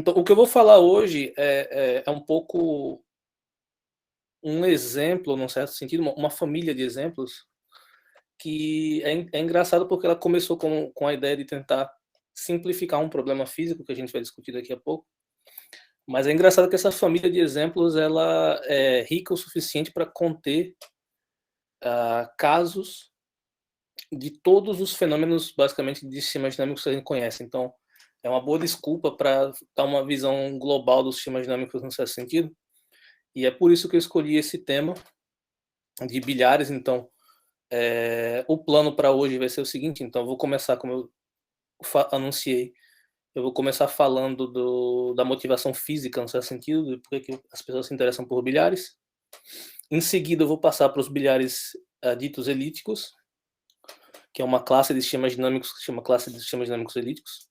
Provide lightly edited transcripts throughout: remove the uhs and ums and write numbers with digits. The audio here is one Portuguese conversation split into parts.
Então, o que eu vou falar hoje é um pouco um exemplo, num certo sentido, uma família de exemplos, que é engraçado porque ela começou com a ideia de tentar simplificar um problema físico, que a gente vai discutir daqui a pouco, mas é engraçado que essa família de exemplos ela é rica o suficiente para conter casos de todos os fenômenos, basicamente, de sistemas dinâmicos que a gente conhece. Então, é uma boa desculpa para dar uma visão global dos sistemas dinâmicos nesse sentido. E é por isso que eu escolhi esse tema de bilhares. Então, o plano para hoje vai ser o seguinte. Então, eu vou começar, como eu anunciei, eu vou começar falando da motivação física, no certo sentido, de por que as pessoas se interessam por bilhares. Em seguida, eu vou passar para os bilhares ditos elípticos, que é uma classe de sistemas dinâmicos que se chama classe de sistemas dinâmicos elípticos.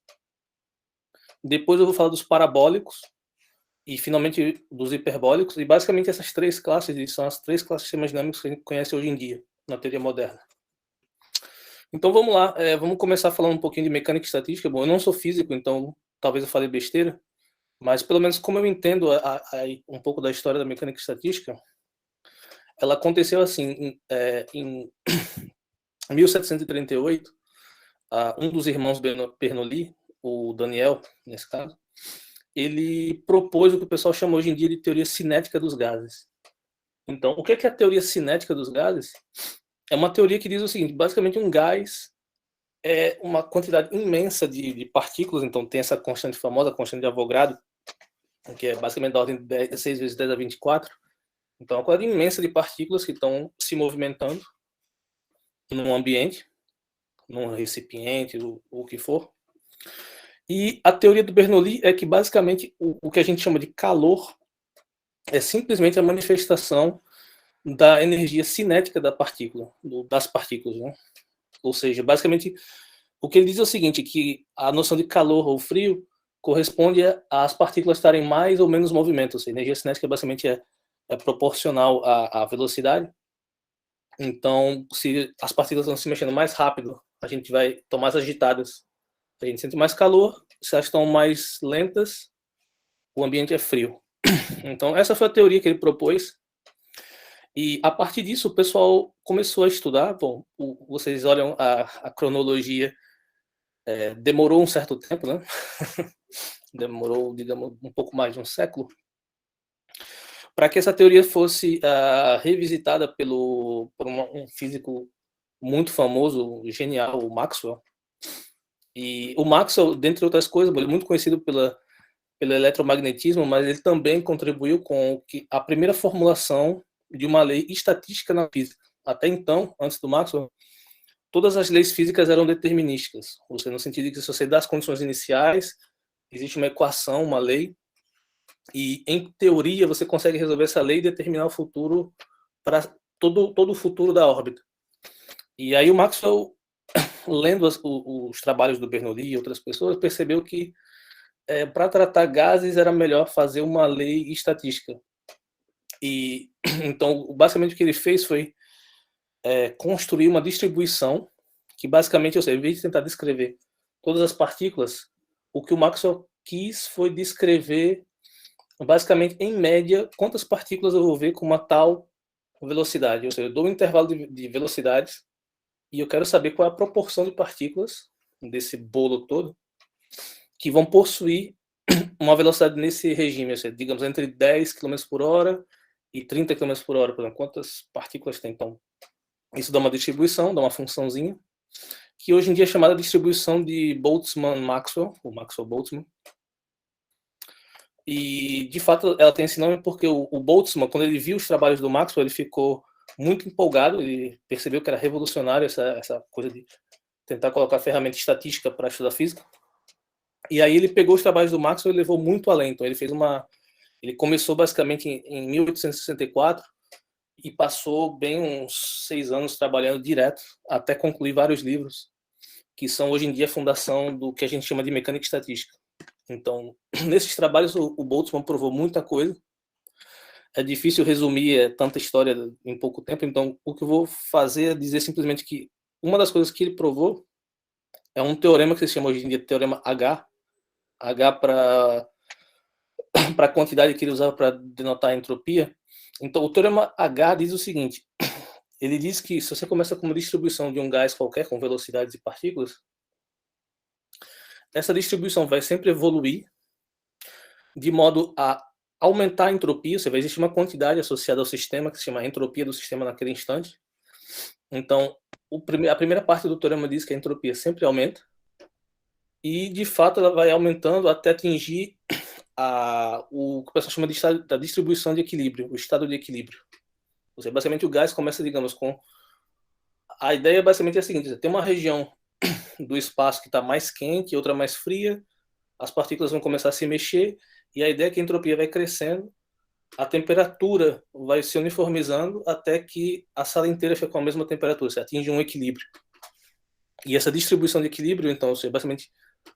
Depois eu vou falar dos parabólicos e, finalmente, dos hiperbólicos. E, basicamente, essas três classes são as três classes de sistemas dinâmicos que a gente conhece hoje em dia, na teoria moderna. Então, vamos lá. Vamos começar falando um pouquinho de mecânica e estatística. Bom, eu não sou físico, então talvez eu fale besteira, mas, pelo menos, como eu entendo um pouco da história da mecânica e estatística, ela aconteceu assim, em 1738, um dos irmãos Bernoulli, o Daniel, nesse caso, ele propôs o que o pessoal chama hoje em dia de teoria cinética dos gases. Então, o que é a teoria cinética dos gases? É uma teoria que diz o seguinte: basicamente, um gás é uma quantidade imensa de partículas. Então, tem essa constante famosa, a constante de Avogadro, que é basicamente da ordem de 6 vezes 10 a 24. Então, é uma quantidade imensa de partículas que estão se movimentando num ambiente, num recipiente, o que for. E a teoria do Bernoulli é que, basicamente, o que a gente chama de calor é simplesmente a manifestação da energia cinética da partícula, das partículas, né? Ou seja, basicamente, o que ele diz é o seguinte, que a noção de calor ou frio corresponde às partículas estarem mais ou menos movimento. Ou seja, a energia cinética basicamente é proporcional à velocidade. Então, se as partículas estão se mexendo mais rápido, a gente vai estar mais agitadas, a gente sente mais calor. Se elas estão mais lentas, o ambiente é frio. Então, essa foi a teoria que ele propôs. E, a partir disso, o pessoal começou a estudar. Bom, vocês olham a cronologia, demorou um certo tempo, né? Demorou, digamos, um pouco mais de um século, para que essa teoria fosse revisitada por um físico muito famoso, genial, o Maxwell. E o Maxwell, dentre outras coisas, ele é muito conhecido pelo eletromagnetismo, mas ele também contribuiu com a primeira formulação de uma lei estatística na física. Até então, antes do Maxwell, todas as leis físicas eram determinísticas, ou seja, no sentido de que se você dá as condições iniciais, existe uma equação, uma lei, e, em teoria, você consegue resolver essa lei e determinar o futuro para todo o futuro da órbita. E aí o Maxwell, lendo os trabalhos do Bernoulli e outras pessoas, percebeu que para tratar gases era melhor fazer uma lei estatística. E então, basicamente, o que ele fez foi construir uma distribuição que, basicamente, ou seja, em vez de tentar descrever todas as partículas, o que o Maxwell quis foi descrever, basicamente, em média, quantas partículas eu vou ver com uma tal velocidade. Ou seja, eu dou um intervalo de velocidades e eu quero saber qual é a proporção de partículas desse bolo todo que vão possuir uma velocidade nesse regime, ou seja, digamos, entre 10 km por hora e 30 km por hora, por exemplo, quantas partículas tem. Então, isso dá uma distribuição, dá uma funçãozinha, que hoje em dia é chamada distribuição de Boltzmann-Maxwell, ou Maxwell-Boltzmann. E, de fato, ela tem esse nome porque o Boltzmann, quando ele viu os trabalhos do Maxwell, ele ficou muito empolgado, ele percebeu que era revolucionário essa coisa de tentar colocar ferramenta estatística para estudar física. E aí ele pegou os trabalhos do Maxwell e levou muito além. Então ele começou basicamente em 1864 e passou bem uns 6 anos trabalhando direto até concluir vários livros que são hoje em dia a fundação do que a gente chama de mecânica estatística. Então, nesses trabalhos o Boltzmann provou muita coisa. É difícil resumir tanta história em pouco tempo, então o que eu vou fazer é dizer simplesmente que uma das coisas que ele provou é um teorema que se chama hoje em dia de teorema H para para a quantidade que ele usava para denotar a entropia. Então, o teorema H diz o seguinte: ele diz que se você começa com uma distribuição de um gás qualquer, com velocidades e partículas, essa distribuição vai sempre evoluir de modo a aumentar a entropia, ou seja, vai existir uma quantidade associada ao sistema, que se chama entropia do sistema naquele instante. Então, a primeira parte do teorema diz que a entropia sempre aumenta, e, de fato, ela vai aumentando até atingir o que o pessoal chama de estado da distribuição de equilíbrio, o estado de equilíbrio. Ou seja, basicamente o gás começa, digamos, com... A ideia basicamente é a seguinte: tem uma região do espaço que está mais quente, outra mais fria, as partículas vão começar a se mexer, e a ideia é que a entropia vai crescendo, a temperatura vai se uniformizando até que a sala inteira fica com a mesma temperatura, você atinge um equilíbrio. E essa distribuição de equilíbrio, então, ou seja, basicamente,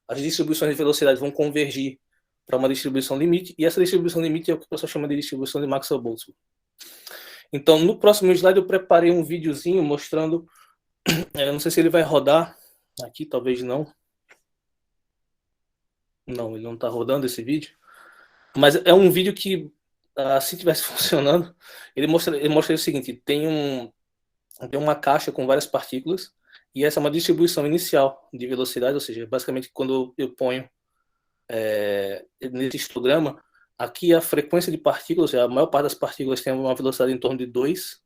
as distribuições de velocidade vão convergir para uma distribuição limite, e essa distribuição limite é o que o pessoal chama de distribuição de Maxwell-Boltzmann. Então, no próximo slide eu preparei um videozinho mostrando, eu não sei se ele vai rodar aqui, talvez não. Não, ele não está rodando esse vídeo. Mas é um vídeo que, se estivesse funcionando, ele mostra o seguinte: tem uma caixa com várias partículas, e essa é uma distribuição inicial de velocidade, ou seja, basicamente quando eu ponho nesse histograma, aqui a frequência de partículas, a maior parte das partículas tem uma velocidade em torno de 2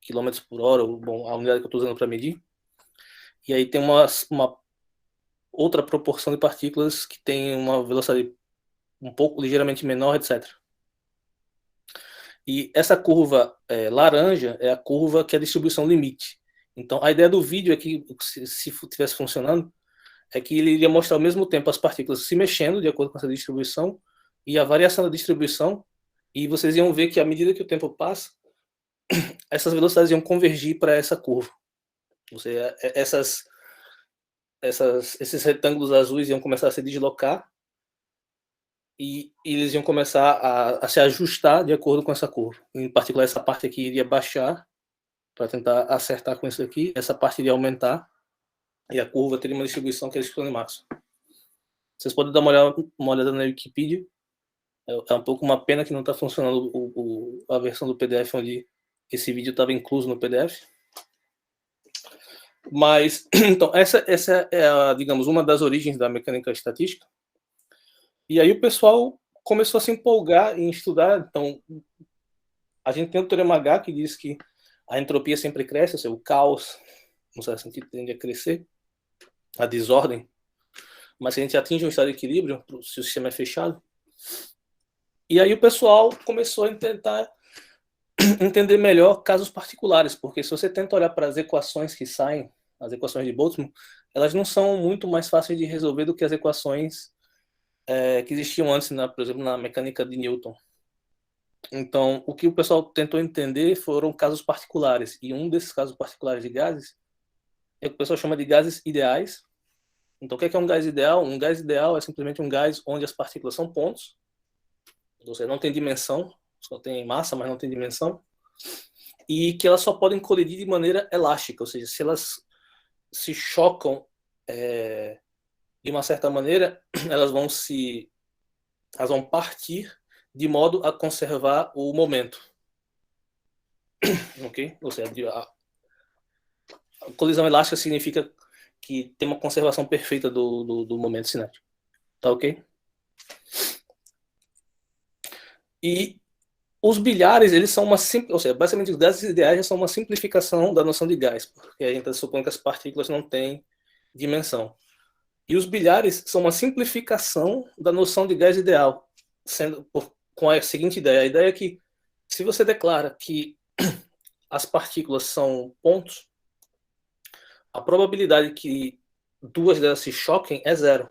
km por hora, bom, a unidade que eu estou usando para medir. E aí tem uma outra proporção de partículas que tem uma velocidade um pouco ligeiramente menor, etc. E essa curva laranja é a curva que é a distribuição limite. Então, a ideia do vídeo é que, se estivesse funcionando, é que ele iria mostrar ao mesmo tempo as partículas se mexendo de acordo com essa distribuição e a variação da distribuição, e vocês iam ver que, à medida que o tempo passa, essas velocidades iam convergir para essa curva. Ou seja, esses retângulos azuis iam começar a se deslocar e eles iam começar a se ajustar de acordo com essa curva. Em particular, essa parte aqui iria baixar para tentar acertar com isso aqui, essa parte iria aumentar e a curva teria uma distribuição que é a distribuição de Maxwell. Vocês podem dar uma olhada na Wikipedia. É um pouco uma pena que não está funcionando a versão do PDF onde esse vídeo estava incluso no PDF. Mas, então, essa é, digamos, uma das origens da mecânica estatística. E aí o pessoal começou a se empolgar em estudar. Então, a gente tem o teorema H, que diz que a entropia sempre cresce, ou seja, o caos, no certo sentido, tende a crescer, a desordem. Mas se a gente atinge um estado de equilíbrio, se o sistema é fechado. E aí o pessoal começou a tentar entender melhor casos particulares, porque se você tenta olhar para as equações que saem, as equações de Boltzmann, elas não são muito mais fáceis de resolver do que as equações que existiam antes, por exemplo, na mecânica de Newton. Então, o que o pessoal tentou entender foram casos particulares, e um desses casos particulares de gases é o que o pessoal chama de gases ideais. Então, o que é um gás ideal? Um gás ideal é simplesmente um gás onde as partículas são pontos, ou seja, não tem dimensão, só tem massa, mas não tem dimensão, e que elas só podem colidir de maneira elástica, ou seja, se elas se chocam de uma certa maneira, elas vão partir de modo a conservar o momento. Ok? Ou seja, a colisão elástica significa que tem uma conservação perfeita do momento cinético. Tá ok? E os bilhares, eles são ou seja, basicamente os gases ideais são uma simplificação da noção de gás, porque a gente está supondo que as partículas não têm dimensão. E os bilhares são uma simplificação da noção de gás ideal, com a seguinte ideia: a ideia é que, se você declara que as partículas são pontos, a probabilidade que duas delas se choquem é zero.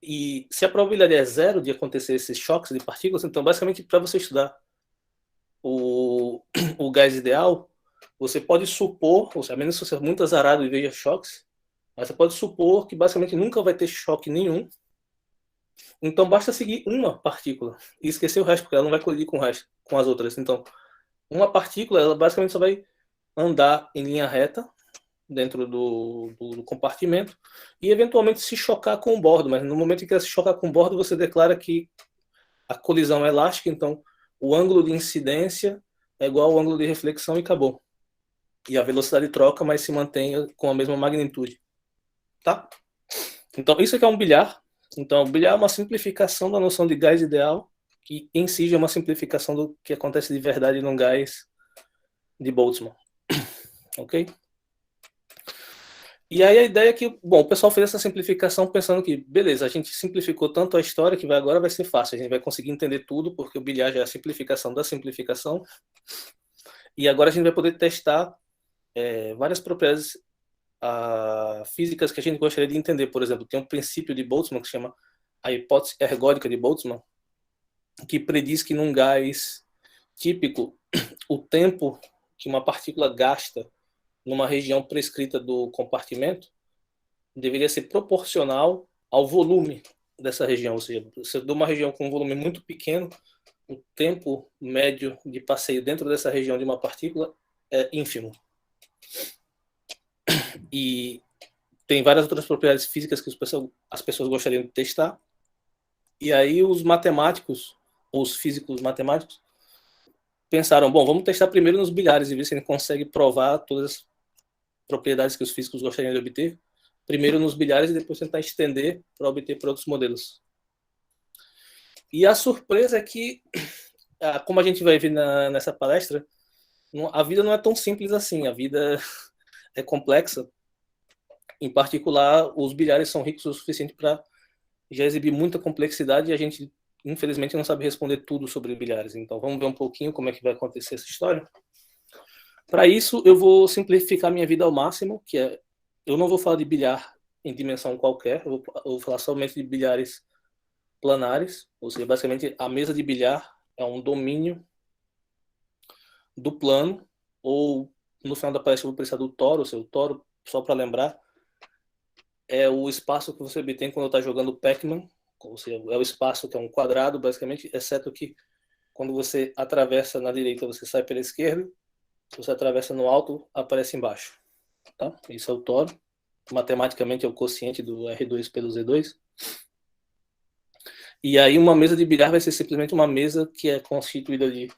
E se a probabilidade é zero de acontecer esses choques de partículas, então, basicamente, para você estudar o gás ideal, você pode supor, ou seja, a menos que você seja muito azarado e veja choques, mas você pode supor que basicamente nunca vai ter choque nenhum. Então basta seguir uma partícula e esquecer o resto, porque ela não vai colidir com o resto, com as outras. Então, uma partícula, ela basicamente só vai andar em linha reta dentro do compartimento e eventualmente se chocar com o bordo, mas no momento em que ela se chocar com o bordo, você declara que a colisão é elástica, então o ângulo de incidência é igual ao ângulo de reflexão e acabou. E a velocidade troca, mas se mantém com a mesma magnitude. Tá? Então, isso aqui é um bilhar. Então, o bilhar é uma simplificação da noção de gás ideal, que em si é uma simplificação do que acontece de verdade num gás de Boltzmann. Ok? E aí a ideia é que, bom, o pessoal fez essa simplificação pensando que, beleza, a gente simplificou tanto a história que agora vai ser fácil, a gente vai conseguir entender tudo, porque o bilhar já é a simplificação da simplificação. E agora a gente vai poder testar várias propriedades físicas que a gente gostaria de entender. Por exemplo, tem um princípio de Boltzmann que se chama a hipótese ergódica de Boltzmann, que prediz que num gás típico, o tempo que uma partícula gasta numa região prescrita do compartimento deveria ser proporcional ao volume dessa região. Ou seja, se eu dou uma região com um volume muito pequeno, o tempo médio de passeio dentro dessa região de uma partícula é ínfimo. E tem várias outras propriedades físicas que as pessoas gostariam de testar. E aí os matemáticos, ou os físicos matemáticos, pensaram, bom, vamos testar primeiro nos bilhares e ver se a gente consegue provar todas as propriedades que os físicos gostariam de obter, primeiro nos bilhares e depois tentar estender para obter para outros modelos. E a surpresa é que, como a gente vai ver nessa palestra, a vida não é tão simples assim, a vida é complexa. Em particular, os bilhares são ricos o suficiente para já exibir muita complexidade e a gente, infelizmente, não sabe responder tudo sobre bilhares. Então, vamos ver um pouquinho como é que vai acontecer essa história. Para isso, eu vou simplificar minha vida ao máximo, que é, eu não vou falar de bilhar em dimensão qualquer, eu vou falar somente de bilhares planares, ou seja, basicamente a mesa de bilhar é um domínio do plano, ou no final da palestra eu vou precisar do toro, ou seja, o toro, só para lembrar, é o espaço que você obtém quando está jogando Pac-Man, ou seja, é o espaço que é um quadrado, basicamente, exceto que quando você atravessa na direita, você sai pela esquerda, se você atravessa no alto, aparece embaixo. Tá? Isso é o toro. Matematicamente é o quociente do R2 pelo Z2. E aí uma mesa de bilhar vai ser simplesmente uma mesa que é constituída de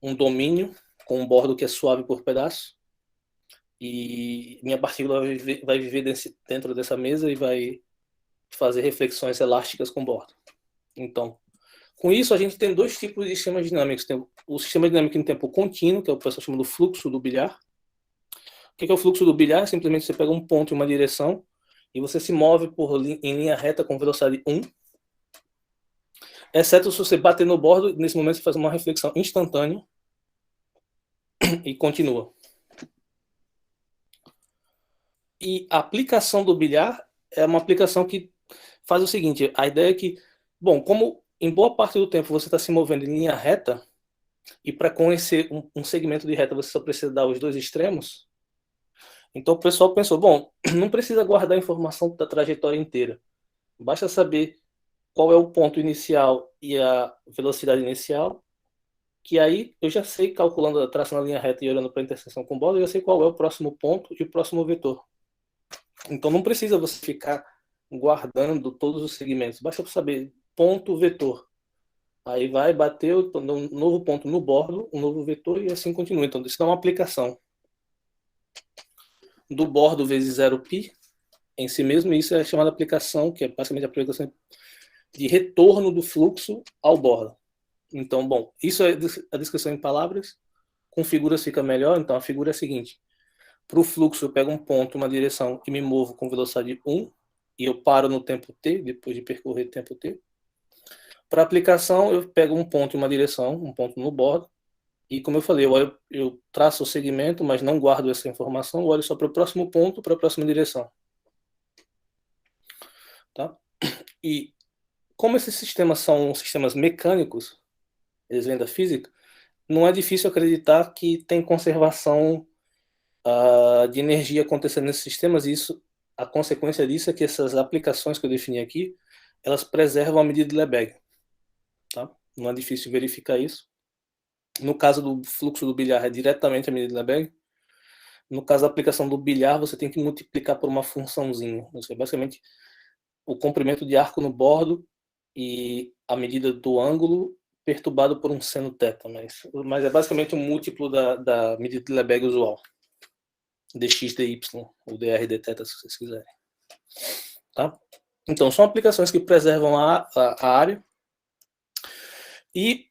um domínio com um bordo que é suave por pedaço. E minha partícula vai viver dentro dessa mesa e vai fazer reflexões elásticas com o bordo. Então, com isso, a gente tem dois tipos de sistemas dinâmicos. Tem o sistema dinâmico em tempo contínuo, que é o pessoal chama do fluxo do bilhar. O que é o fluxo do bilhar? Simplesmente você pega um ponto em uma direção e você se move em linha reta com velocidade 1, exceto se você bater no bordo, nesse momento você faz uma reflexão instantânea e continua. E a aplicação do bilhar é uma aplicação que faz o seguinte, a ideia é que, bom, como em boa parte do tempo você está se movendo em linha reta, e para conhecer um segmento de reta você só precisa dar os dois extremos, então o pessoal pensou, bom, não precisa guardar a informação da trajetória inteira, basta saber qual é o ponto inicial e a velocidade inicial, que aí eu já sei, calculando, traçando a linha reta e olhando para a interseção com bola, eu já sei qual é o próximo ponto e o próximo vetor. Então não precisa você ficar guardando todos os segmentos, basta saber ponto, vetor. Aí vai bater um novo ponto no bordo, um novo vetor e assim continua. Então isso dá uma aplicação do bordo vezes 0π em si mesmo, e isso é chamada aplicação, que é basicamente a aplicação de retorno do fluxo ao bordo. Então, bom, isso é a descrição em palavras, com figuras fica melhor, então a figura é a seguinte, para o fluxo eu pego um ponto, uma direção e me movo com velocidade 1, e eu paro no tempo t, depois de percorrer tempo t. Para aplicação eu pego um ponto em uma direção, um ponto no bordo, e como eu falei, eu traço o segmento, mas não guardo essa informação, eu olho só para o próximo ponto, para a próxima direção. Tá? E como esses sistemas são sistemas mecânicos, eles vêm da física, não é difícil acreditar que tem conservação de energia acontecendo nesses sistemas, e a consequência disso é que essas aplicações que eu defini aqui, elas preservam a medida de Lebesgue. Tá? Não é difícil verificar isso. No caso do fluxo do bilhar, é diretamente a medida de Lebesgue. No caso da aplicação do bilhar, você tem que multiplicar por uma funçãozinha. Você basicamente o comprimento de arco no bordo e a medida do ângulo perturbado por um seno θ, mas é basicamente um múltiplo da medida de Lebesgue usual, dx dy, ou dr dθ, se vocês quiserem. Tá? Então, são aplicações que preservam a área e,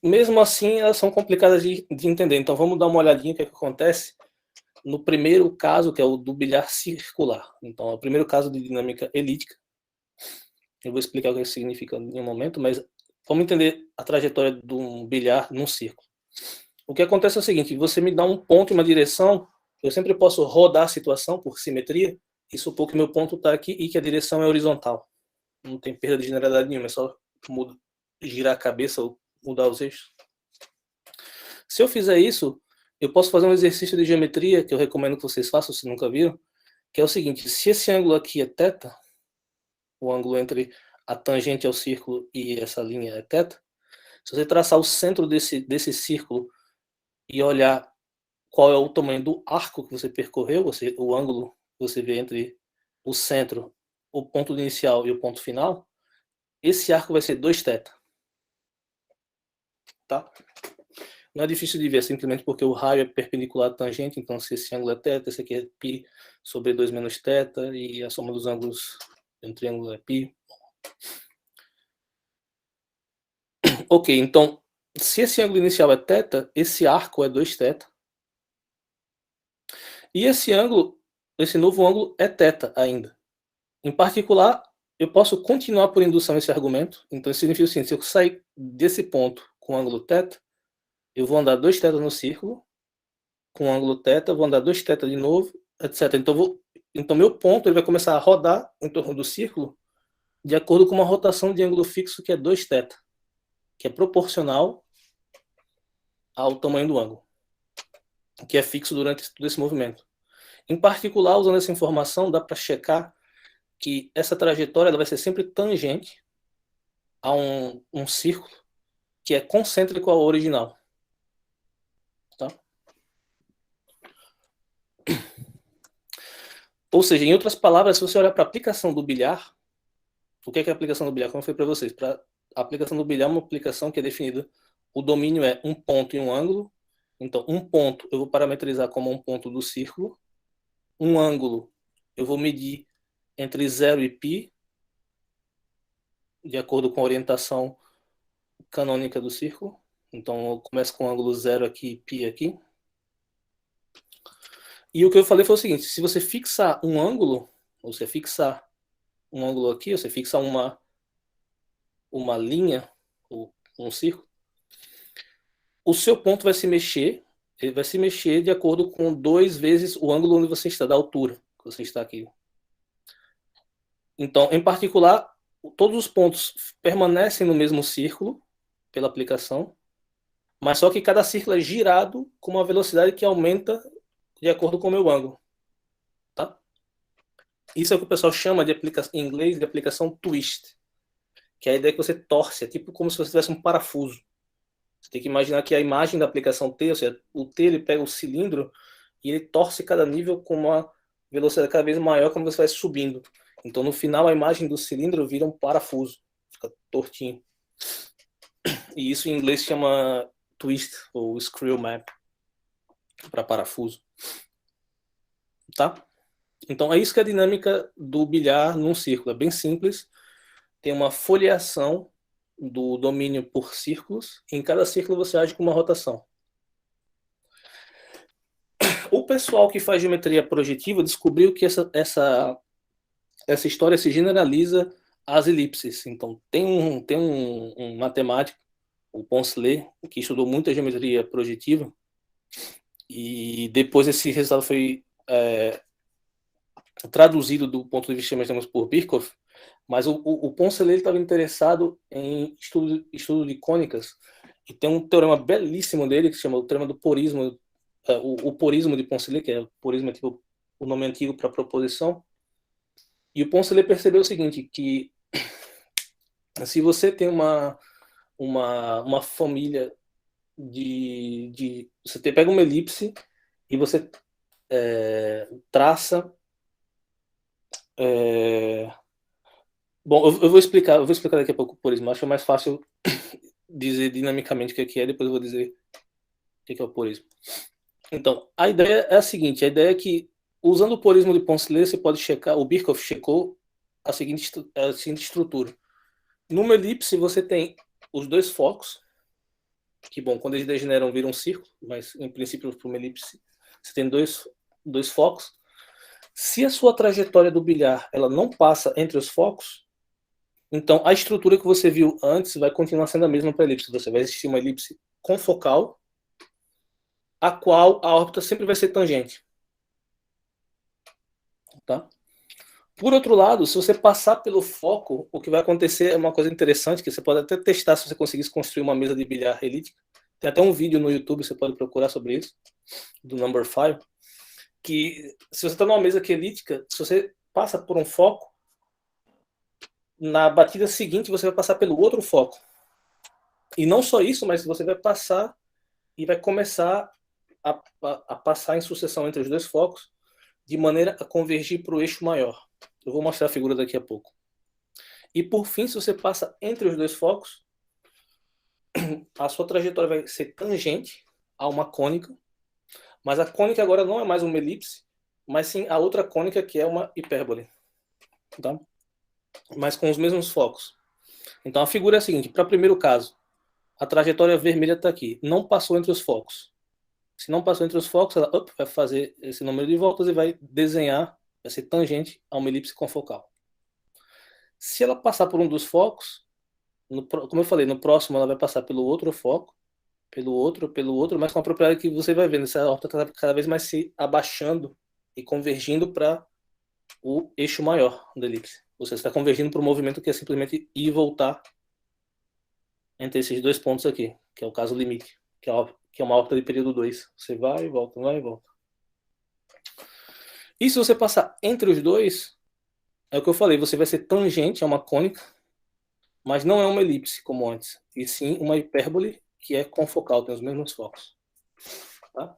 mesmo assim, elas são complicadas de entender. Então, vamos dar uma olhadinha no que acontece no primeiro caso, que é o do bilhar circular. Então, é o primeiro caso de dinâmica elíptica. Eu vou explicar o que isso significa em um momento, mas vamos entender a trajetória de um bilhar num círculo. O que acontece é o seguinte: você me dá um ponto e uma direção, eu sempre posso rodar a situação por simetria e supor que meu ponto está aqui e que a direção é horizontal. Não tem perda de generalidade nenhuma, é só girar a cabeça ou mudar os eixos. Se eu fizer isso, eu posso fazer um exercício de geometria que eu recomendo que vocês façam, se nunca viram, que é o seguinte: se esse ângulo aqui é θ, o ângulo entre a tangente ao círculo e essa linha é θ, se você traçar o centro desse círculo e olhar qual é o tamanho do arco que você percorreu, o ângulo que você vê entre o centro, o ponto inicial e o ponto final, esse arco vai ser 2θ. Tá? Não é difícil de ver, simplesmente porque o raio é perpendicular à tangente, então se esse ângulo é θ, esse aqui é π sobre 2 menos θ, e a soma dos ângulos de um triângulo é π. Ok, então, se esse ângulo inicial é θ, esse arco é 2θ. E esse ângulo, esse novo ângulo é θ ainda. Em particular, eu posso continuar por indução esse argumento. Então, isso significa o seguinte: se eu sair desse ponto com ângulo θ, eu vou andar 2θ no círculo, com ângulo θ, vou andar 2θ de novo, etc. Então, meu ponto ele vai começar a rodar em torno do círculo de acordo com uma rotação de ângulo fixo que é 2θ, que é proporcional ao tamanho do ângulo, que é fixo durante todo esse movimento. Em particular, usando essa informação, dá para checar que essa trajetória ela vai ser sempre tangente a um círculo que é concêntrico ao original. Tá? Ou seja, em outras palavras, se você olhar para a aplicação do bilhar, o que é a aplicação do bilhar? Como eu falei para vocês, a aplicação do bilhar é uma aplicação que é definida, o domínio é um ponto e um ângulo. Então, um ponto eu vou parametrizar como um ponto do círculo, um ângulo eu vou medir entre 0 e π, de acordo com a orientação canônica do círculo. Então, eu começo com o ângulo 0 aqui e π aqui. E o que eu falei foi o seguinte: se você fixar um ângulo, ou você fixar um ângulo aqui, ou você fixar uma linha, ou um círculo, o seu ponto vai se mexer, ele vai se mexer de acordo com 2 vezes o ângulo onde você está, da altura que você está aqui. Então, em particular, todos os pontos permanecem no mesmo círculo pela aplicação, mas só que cada círculo é girado com uma velocidade que aumenta de acordo com o meu ângulo. Tá? Isso é o que o pessoal chama de em inglês de aplicação twist, que é a ideia que você torce, é tipo como se você tivesse um parafuso. Você tem que imaginar que a imagem da aplicação T, ou seja, o T ele pega o cilindro e ele torce cada nível com uma velocidade cada vez maior quando você vai subindo. Então, no final, a imagem do cilindro vira um parafuso, fica tortinho. E isso em inglês chama twist ou screw map, para parafuso. Tá? Então, é isso que é a dinâmica do bilhar num círculo. É bem simples. Tem uma foliação do domínio por círculos. E em cada círculo você age com uma rotação. O pessoal que faz geometria projetiva descobriu que essa história se generaliza às elipses. Então, tem um matemático, o Poncelet, que estudou muita geometria projetiva. E depois esse resultado foi traduzido do ponto de vista, digamos, por Birkhoff, mas o Poncelet estava interessado em estudo de cônicas, e tem um teorema belíssimo dele que se chama o teorema do porismo, o porismo de Poncelet, que é o porismo é tipo o nome antigo para proposição. E o Poncelet percebeu o seguinte, que se você tem uma família você pega uma elipse e você traça. Bom, eu vou explicar daqui a pouco o porismo. Acho que é mais fácil dizer dinamicamente o que é, depois eu vou dizer o que é o porismo. Então, a ideia é a seguinte: a ideia é que, usando o porismo de Poncelet, você pode checar, o Birkhoff checou a seguinte estrutura. Numa elipse, você tem os dois focos, que, bom, quando eles degeneram, viram um círculo, mas, em princípio, para uma elipse, você tem dois focos. Se a sua trajetória do bilhar ela não passa entre os focos, então a estrutura que você viu antes vai continuar sendo a mesma para a elipse. Você vai existir uma elipse confocal, a qual a órbita sempre vai ser tangente. Tá? Por outro lado, se você passar pelo foco, o que vai acontecer é uma coisa interessante, que você pode até testar se você conseguisse construir uma mesa de bilhar elíptica. Tem até um vídeo no YouTube, você pode procurar sobre isso, do Number 5, que se você está numa mesa que é elíptica, se você passa por um foco, na batida seguinte você vai passar pelo outro foco. E não só isso, mas você vai passar e vai começar a passar em sucessão entre os dois focos, de maneira a convergir para o eixo maior. Eu vou mostrar a figura daqui a pouco. E por fim, se você passa entre os dois focos, a sua trajetória vai ser tangente a uma cônica, mas a cônica agora não é mais uma elipse, mas sim a outra cônica, que é uma hipérbole. Tá? Mas com os mesmos focos. Então a figura é a seguinte: para o primeiro caso, a trajetória vermelha está aqui, não passou entre os focos. Se não passou entre os focos, ela vai fazer esse número de voltas e vai desenhar, vai ser tangente a uma elipse confocal. Se ela passar por um dos focos, como eu falei, no próximo ela vai passar pelo outro foco, pelo outro, mas com a propriedade que você vai vendo, essa órbita está cada vez mais se abaixando e convergindo para o eixo maior da elipse. Você está convergindo para um movimento que é simplesmente ir e voltar entre esses dois pontos aqui, que é o caso limite, que é uma órbita de período 2. Você vai e volta, vai e volta. E se você passar entre os dois, é o que eu falei, você vai ser tangente a uma cônica, mas não é uma elipse como antes, e sim uma hipérbole que é confocal, tem os mesmos focos. Tá?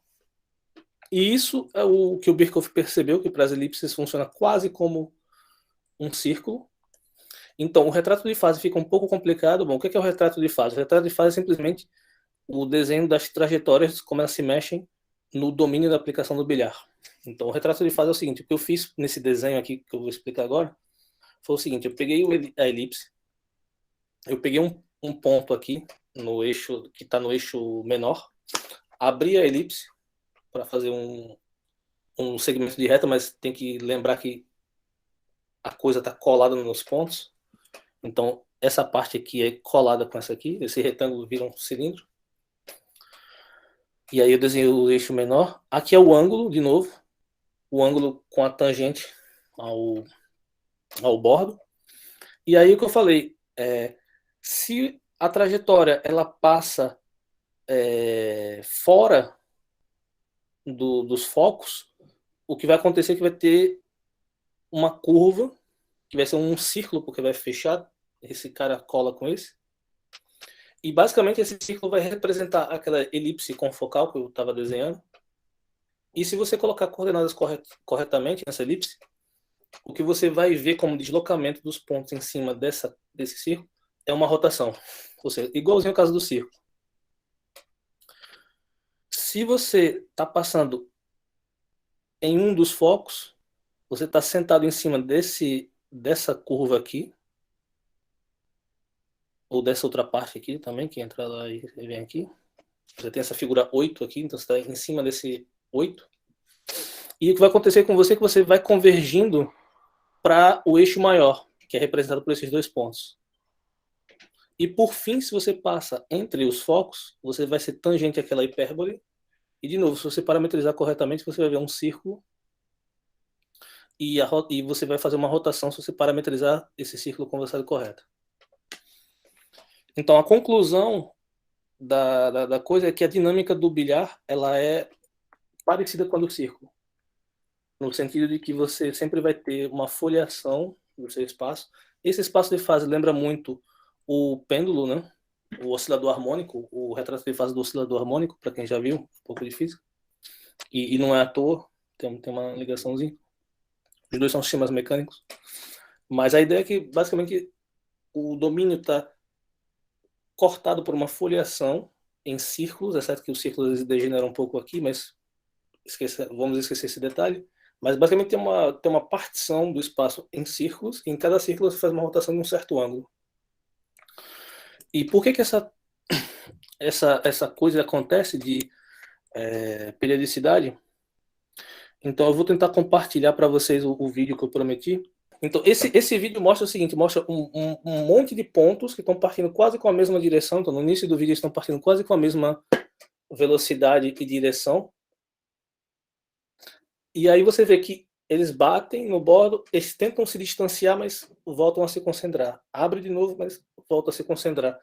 E isso é o que o Birkhoff percebeu, que para as elipses funciona quase como um círculo. Então, o retrato de fase fica um pouco complicado. Bom, o que é o retrato de fase? O retrato de fase é simplesmente o desenho das trajetórias, como elas se mexem no domínio da aplicação do bilhar. Então, o retrato de fase é o seguinte: o que eu fiz nesse desenho aqui, que eu vou explicar agora, foi o seguinte: eu peguei a elipse, eu peguei um ponto aqui, no eixo que está no eixo menor, abri a elipse para fazer um segmento de reta, mas tem que lembrar que a coisa está colada nos pontos. Então, essa parte aqui é colada com essa aqui, esse retângulo vira um cilindro. E aí eu desenhei o eixo menor. Aqui é o ângulo, de novo, o ângulo com a tangente ao bordo. E aí o que eu falei, se a trajetória ela passa fora dos focos, o que vai acontecer é que vai ter uma curva, que vai ser um círculo, porque vai fechar, esse cara cola com esse. E basicamente esse círculo vai representar aquela elipse confocal que eu estava desenhando. E se você colocar coordenadas corretamente nessa elipse, o que você vai ver como deslocamento dos pontos em cima desse círculo é uma rotação. Ou seja, igualzinho ao caso do círculo. Se você está passando em um dos focos, você está sentado em cima dessa curva aqui, ou dessa outra parte aqui também, que entra lá e vem aqui. Você tem essa figura 8 aqui, então você está em cima desse 8. E o que vai acontecer com você é que você vai convergindo para o eixo maior, que é representado por esses dois pontos. E por fim, se você passa entre os focos, você vai ser tangente àquela hipérbole. E de novo, se você parametrizar corretamente, você vai ver um círculo. E você vai fazer uma rotação se você parametrizar esse círculo com a velocidade correta. Então a conclusão da coisa é que a dinâmica do bilhar ela é parecida com a do círculo. No sentido de que você sempre vai ter uma foliação do seu espaço. Esse espaço de fase lembra muito o pêndulo, né? O oscilador harmônico, o retrato de fase do oscilador harmônico, para quem já viu um pouco de física. E não é à toa, tem uma ligaçãozinha. Os dois são sistemas mecânicos. Mas a ideia é que, basicamente, o domínio está cortado por uma foliação em círculos, é certo que os círculos degeneram um pouco aqui, mas vamos esquecer esse detalhe. Mas, basicamente, tem uma partição do espaço em círculos, e em cada círculo você faz uma rotação de um certo ângulo. E por que essa coisa acontece de periodicidade? Então eu vou tentar compartilhar para vocês o vídeo que eu prometi. Então esse vídeo mostra o seguinte, mostra um monte de pontos que estão partindo quase com a mesma direção. Então no início do vídeo eles estão partindo quase com a mesma velocidade e direção. E aí você vê que eles batem no bordo, eles tentam se distanciar, mas voltam a se concentrar. Abre de novo, mas volta a se concentrar.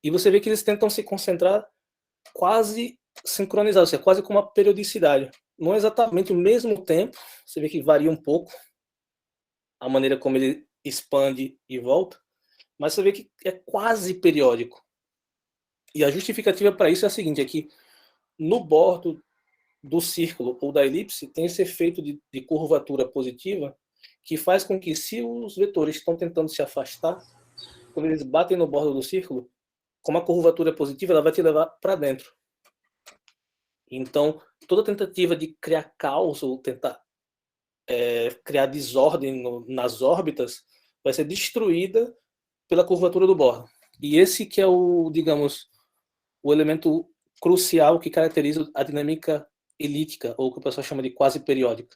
E você vê que eles tentam se concentrar quase sincronizados, é quase com uma periodicidade. Não é exatamente o mesmo tempo, você vê que varia um pouco a maneira como ele expande e volta, mas você vê que é quase periódico. E a justificativa para isso é a seguinte, é que no bordo do círculo ou da elipse tem esse efeito de curvatura positiva que faz com que, se os vetores estão tentando se afastar, quando eles batem no bordo do círculo, como a curvatura é positiva, ela vai te levar para dentro. Então, toda tentativa de criar caos ou tentar criar desordem nas órbitas vai ser destruída pela curvatura do bordo. E esse que é o, digamos, o elemento crucial que caracteriza a dinâmica elíptica, ou que o pessoal chama de quase periódica,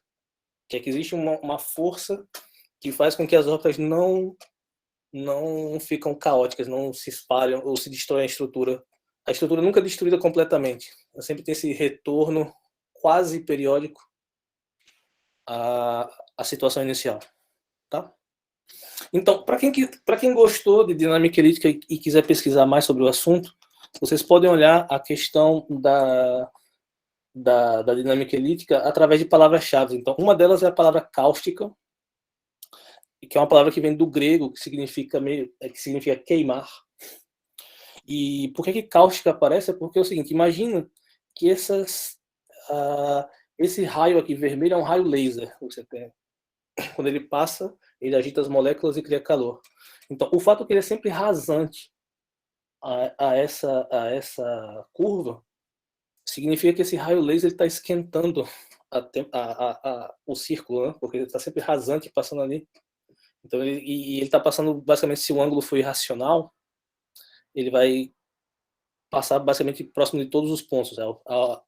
que é que existe uma força que faz com que as órbitas não ficam caóticas, não se espalham ou se destroem a estrutura. A estrutura nunca é destruída completamente. Ela sempre tem esse retorno quase periódico à situação inicial. Tá? Então, para quem gostou de dinâmica elíptica e quiser pesquisar mais sobre o assunto, vocês podem olhar a questão da dinâmica elíptica através de palavras-chave. Então, uma delas é a palavra cáustica, que é uma palavra que vem do grego, que significa queimar. E por que cáustica aparece? É porque é o seguinte, imagina que esse raio aqui vermelho é um raio laser. Você tem. Quando ele passa, ele agita as moléculas e cria calor. Então, o fato que ele é sempre rasante a essa curva significa que esse raio laser está esquentando o círculo, né? Porque ele está sempre rasante passando ali. Então, ele está passando, basicamente, se o ângulo for irracional, ele vai passar basicamente próximo de todos os pontos.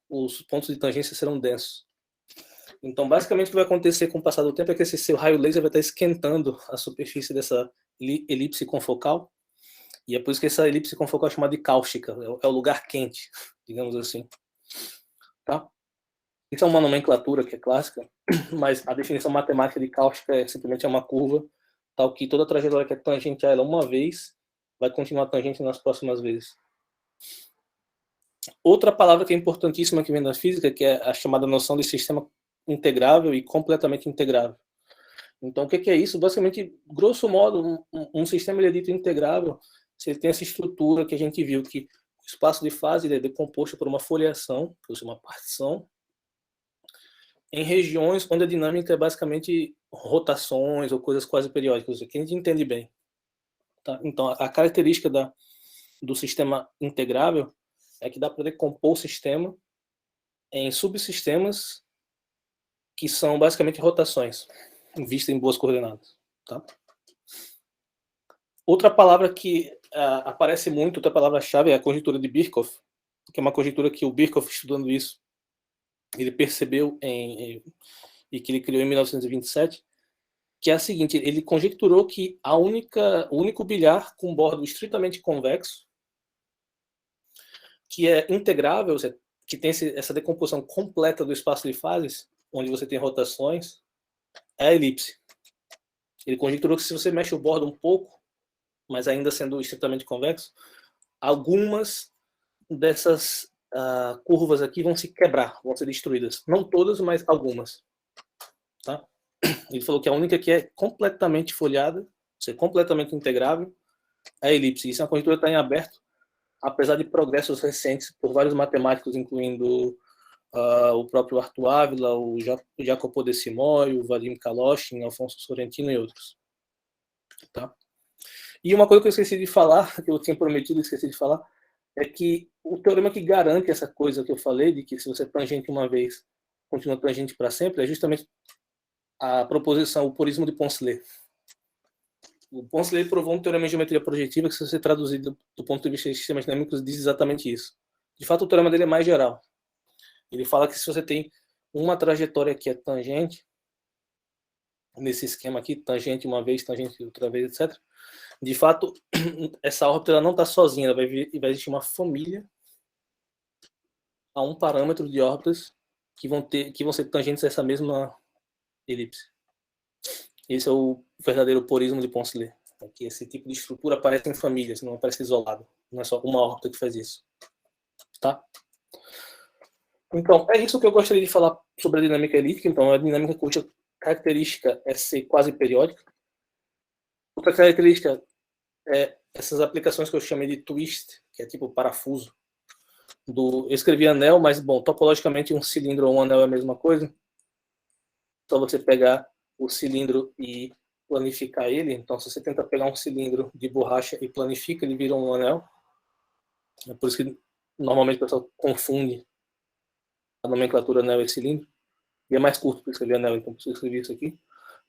Os pontos de tangência serão densos. Então, basicamente, o que vai acontecer com o passar do tempo é que esse seu raio laser vai estar esquentando a superfície dessa elipse confocal. E é por isso que essa elipse confocal é chamada de cáustica. É o lugar quente, digamos assim. Tá? Isso é uma nomenclatura que é clássica, mas a definição matemática de cáustica é simplesmente uma curva tal que toda trajetória que é tangente a ela uma vez vai continuar tangente nas próximas vezes. Outra palavra que é importantíssima que vem da física, que é a chamada noção de sistema integrável e completamente integrável. Então, o que é isso? Basicamente, grosso modo, um sistema ele é dito integrável se ele tem essa estrutura que a gente viu, que o espaço de fase ele é decomposto por uma foliação, ou seja, uma partição, em regiões onde a dinâmica é basicamente rotações ou coisas quase periódicas, que a gente entende bem. Tá? Então, a característica do sistema integrável é que dá para decompor o sistema em subsistemas que são basicamente rotações, vista em boas coordenadas. Tá? Outra palavra que aparece muito, outra palavra-chave é a conjectura de Birkhoff, que é uma conjectura que o Birkhoff, estudando isso, ele percebeu e que ele criou em 1927, que é a seguinte, ele conjecturou que o único bilhar com bordo estritamente convexo, que é integrável, que tem essa decomposição completa do espaço de fases, onde você tem rotações, é a elipse. Ele conjecturou que se você mexe o bordo um pouco, mas ainda sendo estritamente convexo, algumas dessas curvas aqui vão se quebrar, vão ser destruídas. Não todas, mas algumas. Tá? Ele falou que a única que é completamente folhada, ou seja, completamente integrável, é a elipse. Isso é uma conjectura que está em aberto, apesar de progressos recentes por vários matemáticos, incluindo o próprio Arthur Ávila, o Jacopo De Simões, o Vadim Kaloshin, Alfonso Sorrentino e outros. Tá? E uma coisa que eu esqueci de falar, que eu tinha prometido e esqueci de falar, é que o teorema que garante essa coisa que eu falei, de que se você tangente uma vez, continua tangente para sempre, é justamente a proposição, o porismo de Poncelet. O Poncelet provou um teorema de geometria projetiva que, se você traduzir do ponto de vista de sistemas dinâmicos, diz exatamente isso. De fato, o teorema dele é mais geral. Ele fala que se você tem uma trajetória que é tangente, nesse esquema aqui, tangente uma vez, tangente outra vez, etc., de fato, essa órbita ela não está sozinha, vai existir uma família a um parâmetro de órbitas que vão ser tangentes a essa mesma elipse. Esse é o verdadeiro porismo de Poncelet. Que esse tipo de estrutura aparece em famílias, não aparece isolado. Não é só uma órbita que faz isso. Tá? Então, é isso que eu gostaria de falar sobre a dinâmica elíptica. Então, a dinâmica cuja característica é ser quase periódica. Outra característica é essas aplicações que eu chamei de twist, que é tipo parafuso. Eu escrevi anel, mas, bom, topologicamente um cilindro ou um anel é a mesma coisa. Só você pegar o cilindro e planificar ele. Então, se você tenta pegar um cilindro de borracha e planifica, ele vira um anel. É por isso que normalmente o pessoal confunde a nomenclatura anel e cilindro. E é mais curto para escrever anel, então preciso escrever isso aqui.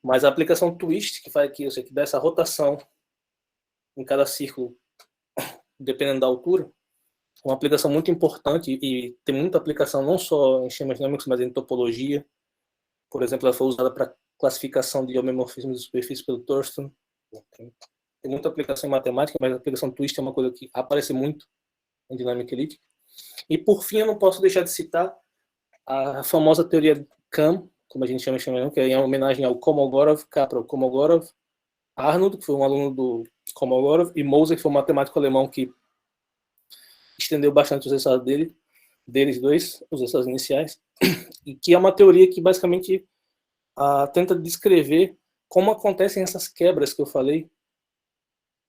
Mas a aplicação twist, que faz aqui, eu sei que dá essa rotação em cada círculo, dependendo da altura, é uma aplicação muito importante e tem muita aplicação não só em sistemas dinâmicos, mas em topologia. Por exemplo, ela foi usada para classificação de homomorfismo de superfície pelo Thurston. Tem muita aplicação em matemática, mas a aplicação twist é uma coisa que aparece muito em dinâmica elíptica. E, por fim, eu não posso deixar de citar a famosa teoria CAM, como a gente chama, que é em homenagem ao Kolmogorov, Kaprov, Kolmogorov, Arnold, que foi um aluno do Kolmogorov, e Moser, que foi um matemático alemão que estendeu bastante os resultados deles dois, os resultados iniciais, e que é uma teoria que basicamente tenta descrever como acontecem essas quebras que eu falei,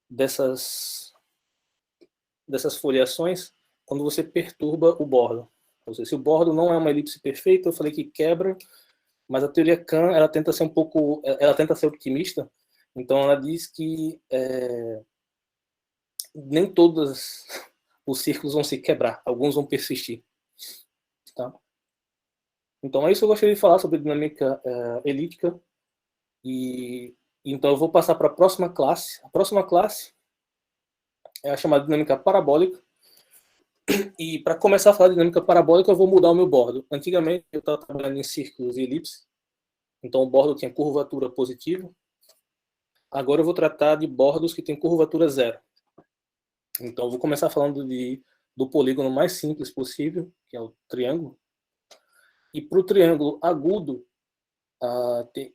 dessas foliações, quando você perturba o bordo. Ou seja, se o bordo não é uma elipse perfeita, eu falei que quebra, mas a teoria Kahn, ela tenta ser otimista, então ela diz que nem todos os círculos vão se quebrar, alguns vão persistir. Tá? Então é isso que eu gostaria de falar sobre dinâmica elíptica, e então eu vou passar para a próxima classe. A próxima classe é a chamada dinâmica parabólica. E para começar a falar de dinâmica parabólica, eu vou mudar o meu bordo. Antigamente eu estava trabalhando em círculos e elipses, então o bordo tinha curvatura positiva. Agora eu vou tratar de bordos que têm curvatura zero. Então eu vou começar falando do polígono mais simples possível, que é o triângulo. E para o triângulo agudo,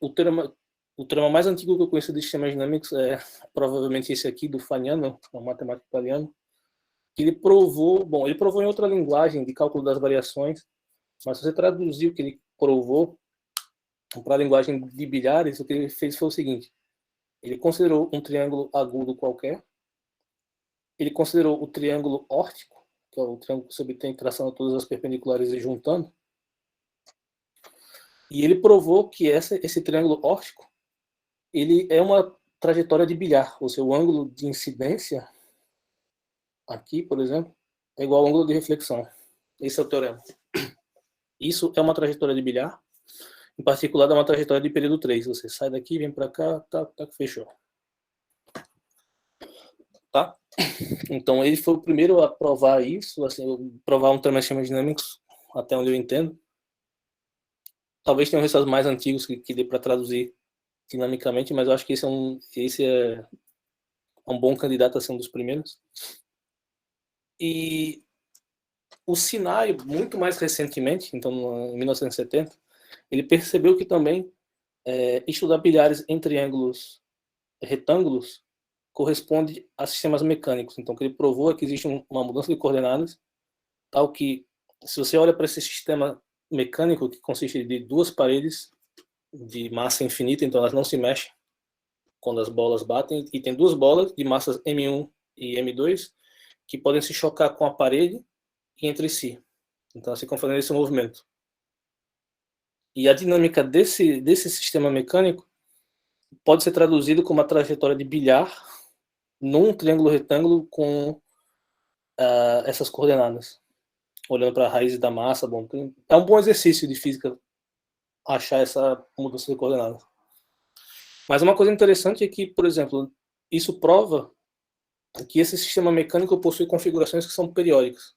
o teorema mais antigo que eu conheço de sistemas dinâmicos é provavelmente esse aqui, do Fagnano, um matemático italiano, que ele provou em outra linguagem de cálculo das variações, mas se você traduzir o que ele provou para a linguagem de bilhares, o que ele fez foi o seguinte: ele considerou um triângulo agudo qualquer, ele considerou o triângulo órtico, que é o triângulo que você obtém traçando todas as perpendiculares e juntando, e ele provou que esse triângulo órtico ele é uma trajetória de bilhar, ou seja, o ângulo de incidência aqui, por exemplo, é igual ao ângulo de reflexão. Esse é o teorema. Isso é uma trajetória de bilhar, em particular é uma trajetória de período 3. Você sai daqui, vem para cá, tá, fechou. Tá? Então ele foi o primeiro a provar isso, assim, provar um teorema de sistemas dinâmicos, até onde eu entendo. Talvez tenham resultados mais antigos que dê para traduzir dinamicamente, mas eu acho que esse é um bom candidato a ser um dos primeiros. E o Sinai, muito mais recentemente, então em 1970, ele percebeu que também estudar bilhares em triângulos retângulos corresponde a sistemas mecânicos. Então, o que ele provou é que existe uma mudança de coordenadas, tal que, se você olha para esse sistema mecânico, que consiste de duas paredes de massa infinita, então elas não se mexem quando as bolas batem, e tem duas bolas de massas M1 e M2 que podem se chocar com a parede e entre si. Então, assim, ficam fazendo esse movimento. E a dinâmica desse sistema mecânico pode ser traduzido como a trajetória de bilhar num triângulo retângulo com essas coordenadas, olhando para a raiz da massa. Bom, é um bom exercício de física achar essa mudança de coordenadas. Mas uma coisa interessante é que, por exemplo, isso prova que esse sistema mecânico possui configurações que são periódicas,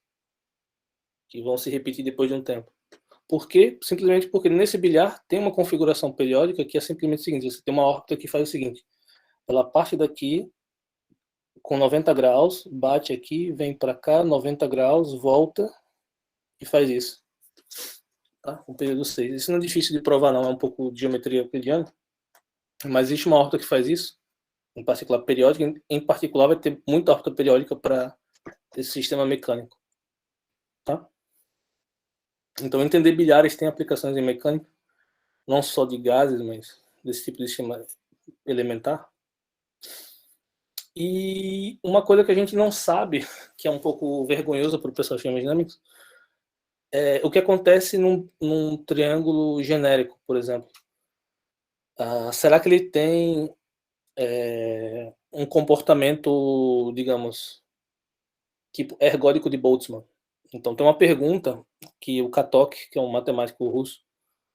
que vão se repetir depois de um tempo. Por quê? Simplesmente porque nesse bilhar tem uma configuração periódica que é simplesmente o seguinte: você tem uma órbita que faz o seguinte, ela parte daqui com 90 graus, bate aqui, vem para cá, 90 graus, volta e faz isso. Tá? O período 6. Isso não é difícil de provar, não, é um pouco de geometria euclidiana, mas existe uma órbita que faz isso, em particular periódica, em particular vai ter muita órbita periódica para esse sistema mecânico. Tá? Então, entender bilhares tem aplicações em mecânica, não só de gases, mas desse tipo de sistema elementar. E uma coisa que a gente não sabe, que é um pouco vergonhoso para o pessoal de sistemas dinâmicos, é o que acontece num triângulo genérico, por exemplo. Será que ele tem um comportamento, digamos, tipo ergódico de Boltzmann? Então, tem uma pergunta que o Katok, que é um matemático russo,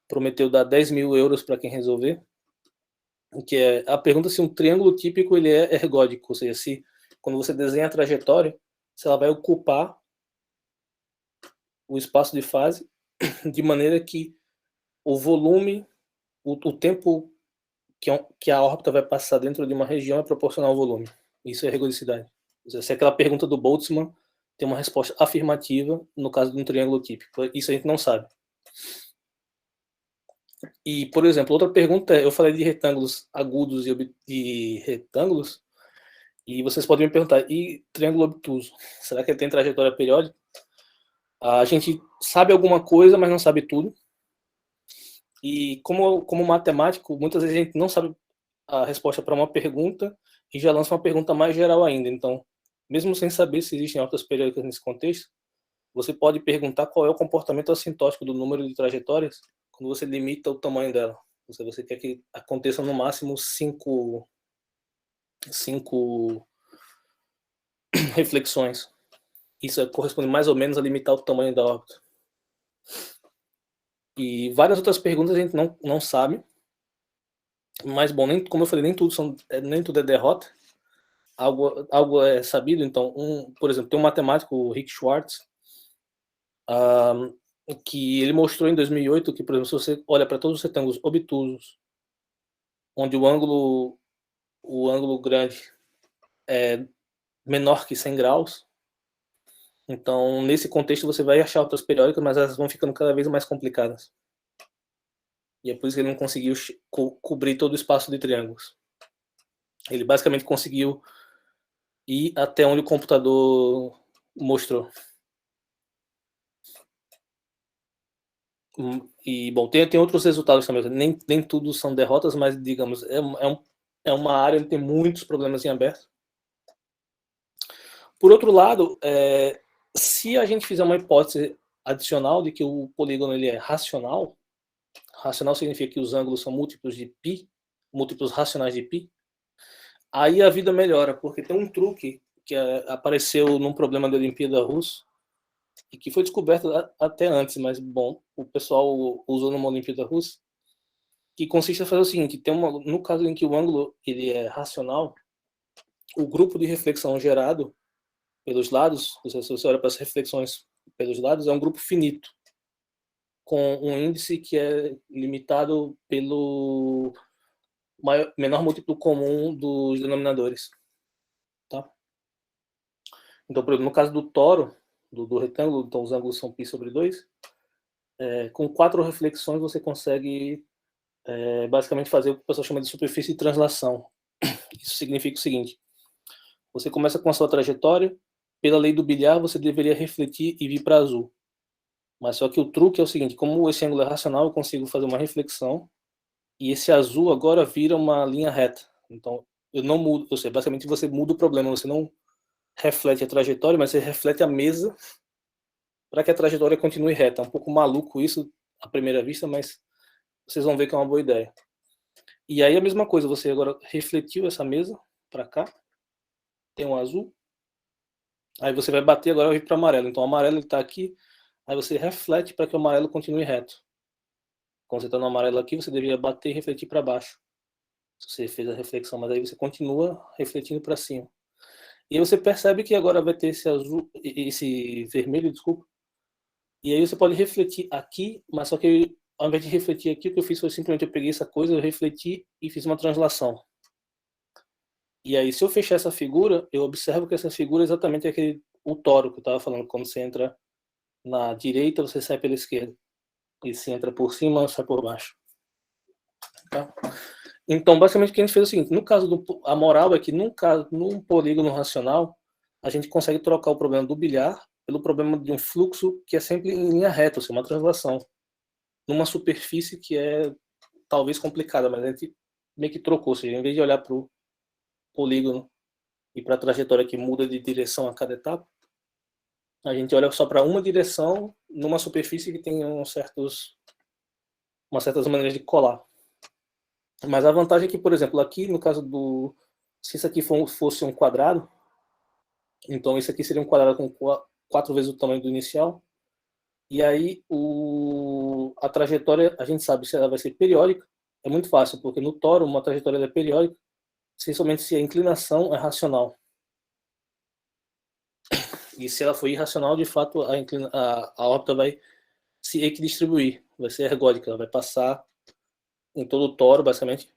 prometeu dar 10 mil euros para quem resolver, que é a pergunta se um triângulo típico ele é ergódico, ou seja, se quando você desenha a trajetória, se ela vai ocupar o espaço de fase de maneira que o volume, o tempo que a órbita vai passar dentro de uma região é proporcional ao volume. Isso é ergodicidade. Ou seja, se aquela pergunta do Boltzmann tem uma resposta afirmativa no caso de um triângulo típico. Isso a gente não sabe. E, por exemplo, outra pergunta é, eu falei de retângulos agudos e retângulos, e vocês podem me perguntar, e triângulo obtuso? Será que ele tem trajetória periódica? A gente sabe alguma coisa, mas não sabe tudo. E como matemático, muitas vezes a gente não sabe a resposta para uma pergunta e já lança uma pergunta mais geral ainda. Então, mesmo sem saber se existem órbitas periódicas nesse contexto, você pode perguntar qual é o comportamento assintótico do número de trajetórias quando você limita o tamanho dela. Você quer que aconteça no máximo 5 reflexões. Isso corresponde mais ou menos a limitar o tamanho da órbita. E várias outras perguntas a gente não sabe. Mas, bom, como eu falei, nem tudo é derrota. Algo é sabido. Então, por exemplo, tem um matemático, o Rick Schwartz, que ele mostrou em 2008 que, por exemplo, se você olha para todos os retângulos obtusos, onde o ângulo grande é menor que 100 graus, então, nesse contexto, você vai achar órbitas periódicas, mas elas vão ficando cada vez mais complicadas. E é por isso que ele não conseguiu cobrir todo o espaço de triângulos. Ele basicamente conseguiu ir até onde o computador mostrou. E, bom, tem outros resultados também. Nem tudo são derrotas, mas, digamos, é uma área onde tem muitos problemas em aberto. Por outro lado, se a gente fizer uma hipótese adicional de que o polígono ele é racional, racional significa que os ângulos são múltiplos de π, múltiplos racionais de π, aí a vida melhora, porque tem um truque que apareceu num problema da Olimpíada Russa, e que foi descoberto até antes, mas, bom, o pessoal usou numa Olimpíada Russa, que consiste em fazer o seguinte: no caso em que o ângulo ele é racional, o grupo de reflexão gerado pelos lados, se você olha para as reflexões pelos lados, é um grupo finito, com um índice que é limitado pelo menor múltiplo comum dos denominadores. Tá? Então, por exemplo, no caso do toro, do retângulo, então os ângulos são π sobre 2, com 4 reflexões você consegue basicamente fazer o que o pessoal chama de superfície de translação. Isso significa o seguinte: você começa com a sua trajetória, pela lei do bilhar você deveria refletir e vir para azul. Mas só que o truque é o seguinte: como esse ângulo é racional, eu consigo fazer uma reflexão e esse azul agora vira uma linha reta. Então, eu não mudo, ou seja, basicamente você muda o problema, você não reflete a trajetória, mas você reflete a mesa para que a trajetória continue reta. É um pouco maluco isso à primeira vista, mas vocês vão ver que é uma boa ideia. E aí a mesma coisa, você agora refletiu essa mesa para cá, tem um azul, aí você vai bater agora para o amarelo. Então o amarelo está aqui, aí você reflete para que o amarelo continue reto. Quando você está no amarelo aqui, você deveria bater e refletir para baixo. Você fez a reflexão, mas aí você continua refletindo para cima. E aí você percebe que agora vai ter esse azul, esse vermelho, desculpa. E aí você pode refletir aqui, mas só que ao invés de refletir aqui, o que eu fiz foi simplesmente eu peguei essa coisa, eu refleti e fiz uma translação. E aí, se eu fechar essa figura, eu observo que essa figura é exatamente o toro que eu estava falando. Quando você entra na direita, você sai pela esquerda. E se entra por cima, sai por baixo. Tá? Então, basicamente, o que a gente fez é o seguinte: no caso a moral é que num polígono racional, a gente consegue trocar o problema do bilhar pelo problema de um fluxo que é sempre em linha reta, ou seja, uma translação, numa superfície que é talvez complicada, mas a gente meio que trocou. Ou seja, em vez de olhar para o polígono e para a trajetória que muda de direção a cada etapa, a gente olha só para uma direção numa superfície que tem umas certas maneiras de colar. Mas a vantagem é que, por exemplo, aqui no caso se isso aqui fosse um quadrado, então isso aqui seria um quadrado com 4 vezes o tamanho do inicial, e aí a trajetória, a gente sabe se ela vai ser periódica, é muito fácil, porque no toro uma trajetória é periódica, somente se a inclinação é racional. E se ela for irracional, de fato, a órbita vai se equidistribuir, vai ser ergódica, ela vai passar em todo o toro, basicamente,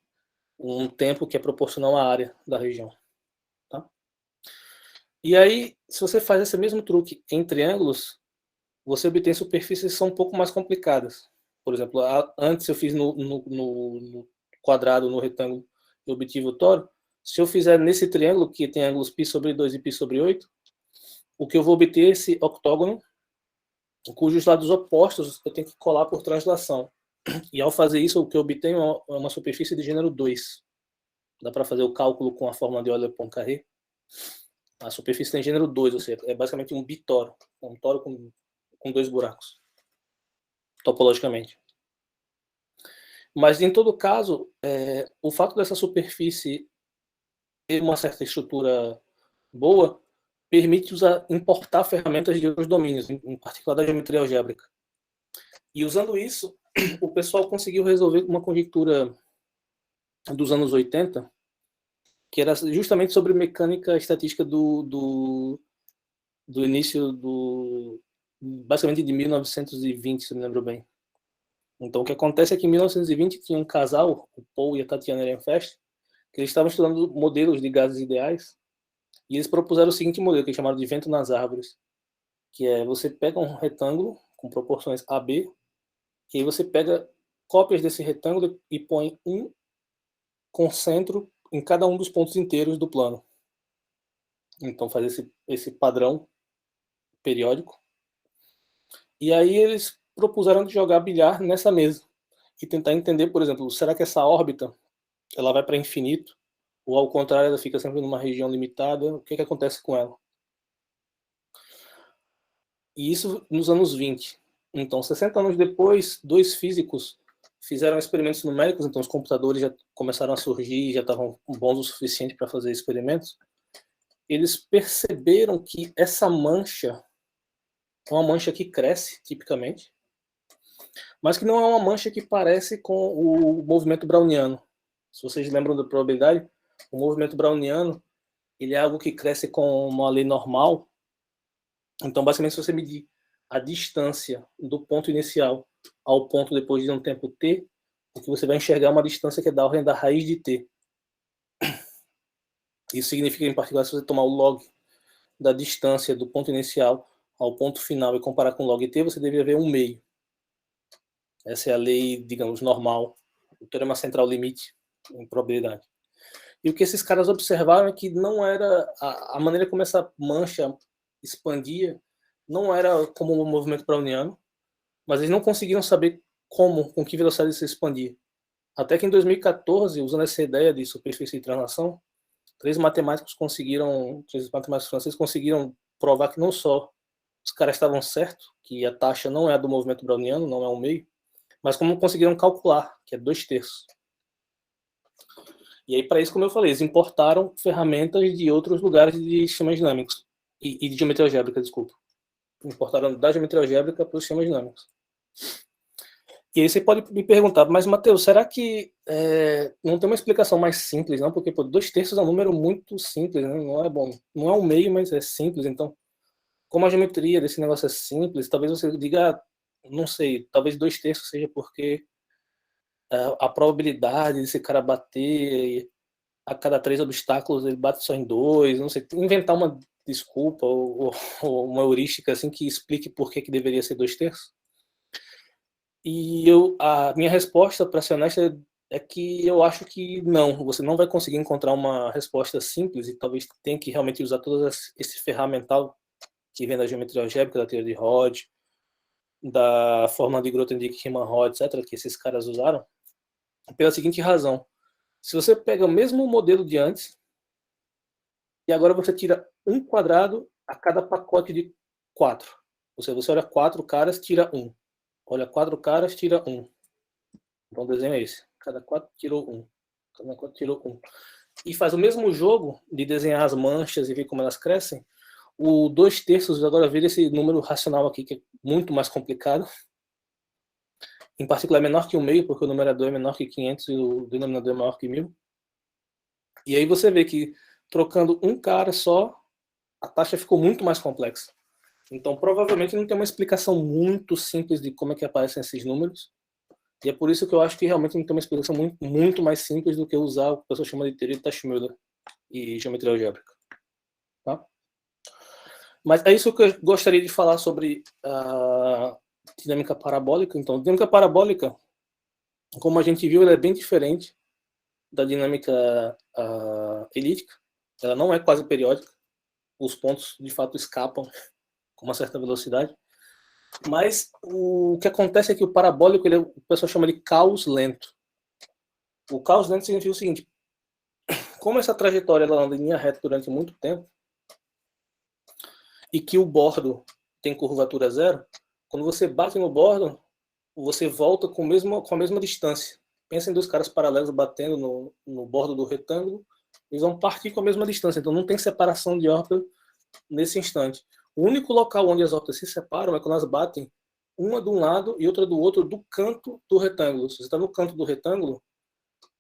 um tempo que é proporcional à área da região. Tá? E aí, se você faz esse mesmo truque em triângulos, você obtém superfícies que são um pouco mais complicadas. Por exemplo, antes eu fiz no quadrado, no retângulo, eu obtive o toro. Se eu fizer nesse triângulo, que tem ângulos π sobre 2 e π sobre 8, o que eu vou obter é esse octógono, cujos lados opostos eu tenho que colar por translação. E ao fazer isso, o que eu obtenho é uma superfície de gênero 2. Dá para fazer o cálculo com a fórmula de Euler-Poincaré. A superfície tem gênero 2, ou seja, é basicamente um bitoro. Um toro com 2 buracos, topologicamente. Mas, em todo caso, o fato dessa superfície ter uma certa estrutura boa permite importar ferramentas de outros domínios, em particular da geometria algébrica. E usando isso, o pessoal conseguiu resolver uma conjectura dos anos 80, que era justamente sobre mecânica estatística do início basicamente de 1920, se me lembro bem. Então, o que acontece é que em 1920 tinha um casal, o Paul e a Tatiana Ehrenfest, que eles estavam estudando modelos de gases ideais, e eles propuseram o seguinte modelo, que eles chamaram de vento nas árvores, que é você pega um retângulo com proporções AB, e aí você pega cópias desse retângulo e põe um concentro em cada um dos pontos inteiros do plano. Então faz esse padrão periódico. E aí eles propuseram de jogar bilhar nessa mesa e tentar entender, por exemplo, será que essa órbita ela vai para infinito? Ou ao contrário, ela fica sempre numa região limitada? O que acontece com ela? E isso nos anos 20. Então, 60 anos depois, 2 físicos fizeram experimentos numéricos, então os computadores já começaram a surgir, já estavam bons o suficiente para fazer experimentos. Eles perceberam que essa mancha é uma mancha que cresce, tipicamente, mas que não é uma mancha que parece com o movimento browniano. Se vocês lembram da probabilidade, o movimento browniano ele é algo que cresce com uma lei normal. Então, basicamente, se você medir a distância do ponto inicial ao ponto depois de um tempo t, o que você vai enxergar é uma distância que é da ordem da raiz de t. Isso significa, em particular, se você tomar o log da distância do ponto inicial ao ponto final e comparar com log t, você deveria ver 1/2. Essa é a lei, digamos, normal, o teorema central limite em probabilidade. E o que esses caras observaram é que não era a maneira como essa mancha expandia, não era como o movimento browniano, mas eles não conseguiram saber com que velocidade isso expandia. Até que em 2014, usando essa ideia de superfície de translação, 3 matemáticos franceses conseguiram provar que não só os caras estavam certos, que a taxa não é a do movimento browniano, não é 1/2, mas como conseguiram calcular, que é 2/3. E aí, para isso, como eu falei, eles importaram ferramentas de outros lugares de sistemas dinâmicos. E de geometria algébrica, desculpa. Importaram da geometria algébrica para os sistemas dinâmicos. E aí você pode me perguntar, mas Matheus, será que não tem uma explicação mais simples, não? Porque 2/3 é um número muito simples, né? Não é bom. Não é um meio, mas é simples. Então, como a geometria desse negócio é simples, talvez você diga, não sei, talvez 2/3 seja porque a probabilidade desse cara bater a cada 3 obstáculos, ele bate só em 2, não sei, inventar uma desculpa ou uma heurística assim que explique por que deveria ser 2/3. E a minha resposta, para ser honesta, é que eu acho que não, você não vai conseguir encontrar uma resposta simples e talvez tenha que realmente usar todo esse ferramental que vem da geometria algébrica, da teoria de Rod, da fórmula de Grothendieck, Riemann-Roch, etc., que esses caras usaram, pela seguinte razão. Se você pega o mesmo modelo de antes, e agora você tira um quadrado a cada pacote de 4. Ou seja, você olha 4 caras, tira 1. Olha 4 caras, tira 1. Então o desenho é esse. Cada 4 tirou 1. Cada 4 tirou 1. E faz o mesmo jogo de desenhar as manchas e ver como elas crescem. O 2/3 agora vira esse número racional aqui, que é muito mais complicado. Em particular, é menor que 1/2, porque o numerador é menor que 500 e o denominador é maior que 1000. E aí você vê que trocando um cara só, a taxa ficou muito mais complexa. Então, provavelmente não tem uma explicação muito simples de como é que aparecem esses números. E é por isso que eu acho que realmente não tem uma explicação muito mais simples do que usar o que a pessoa chama de teoria de Teichmüller e geometria algébrica. Tá? Mas é isso que eu gostaria de falar sobre a dinâmica parabólica. Então, a dinâmica parabólica, como a gente viu, ela é bem diferente da dinâmica elíptica. Ela não é quase periódica. Os pontos, de fato, escapam com uma certa velocidade. Mas o que acontece é que o parabólico, o pessoal chama de caos lento. O caos lento significa o seguinte: como essa trajetória ela anda em linha reta durante muito tempo, e que o bordo tem curvatura zero, quando você bate no bordo, você volta com a mesma distância. Pensa em dois caras paralelos batendo no bordo do retângulo, eles vão partir com a mesma distância, então não tem separação de órbita nesse instante. O único local onde as órbitas se separam é quando elas batem uma de um lado e outra do outro do canto do retângulo. Se você está no canto do retângulo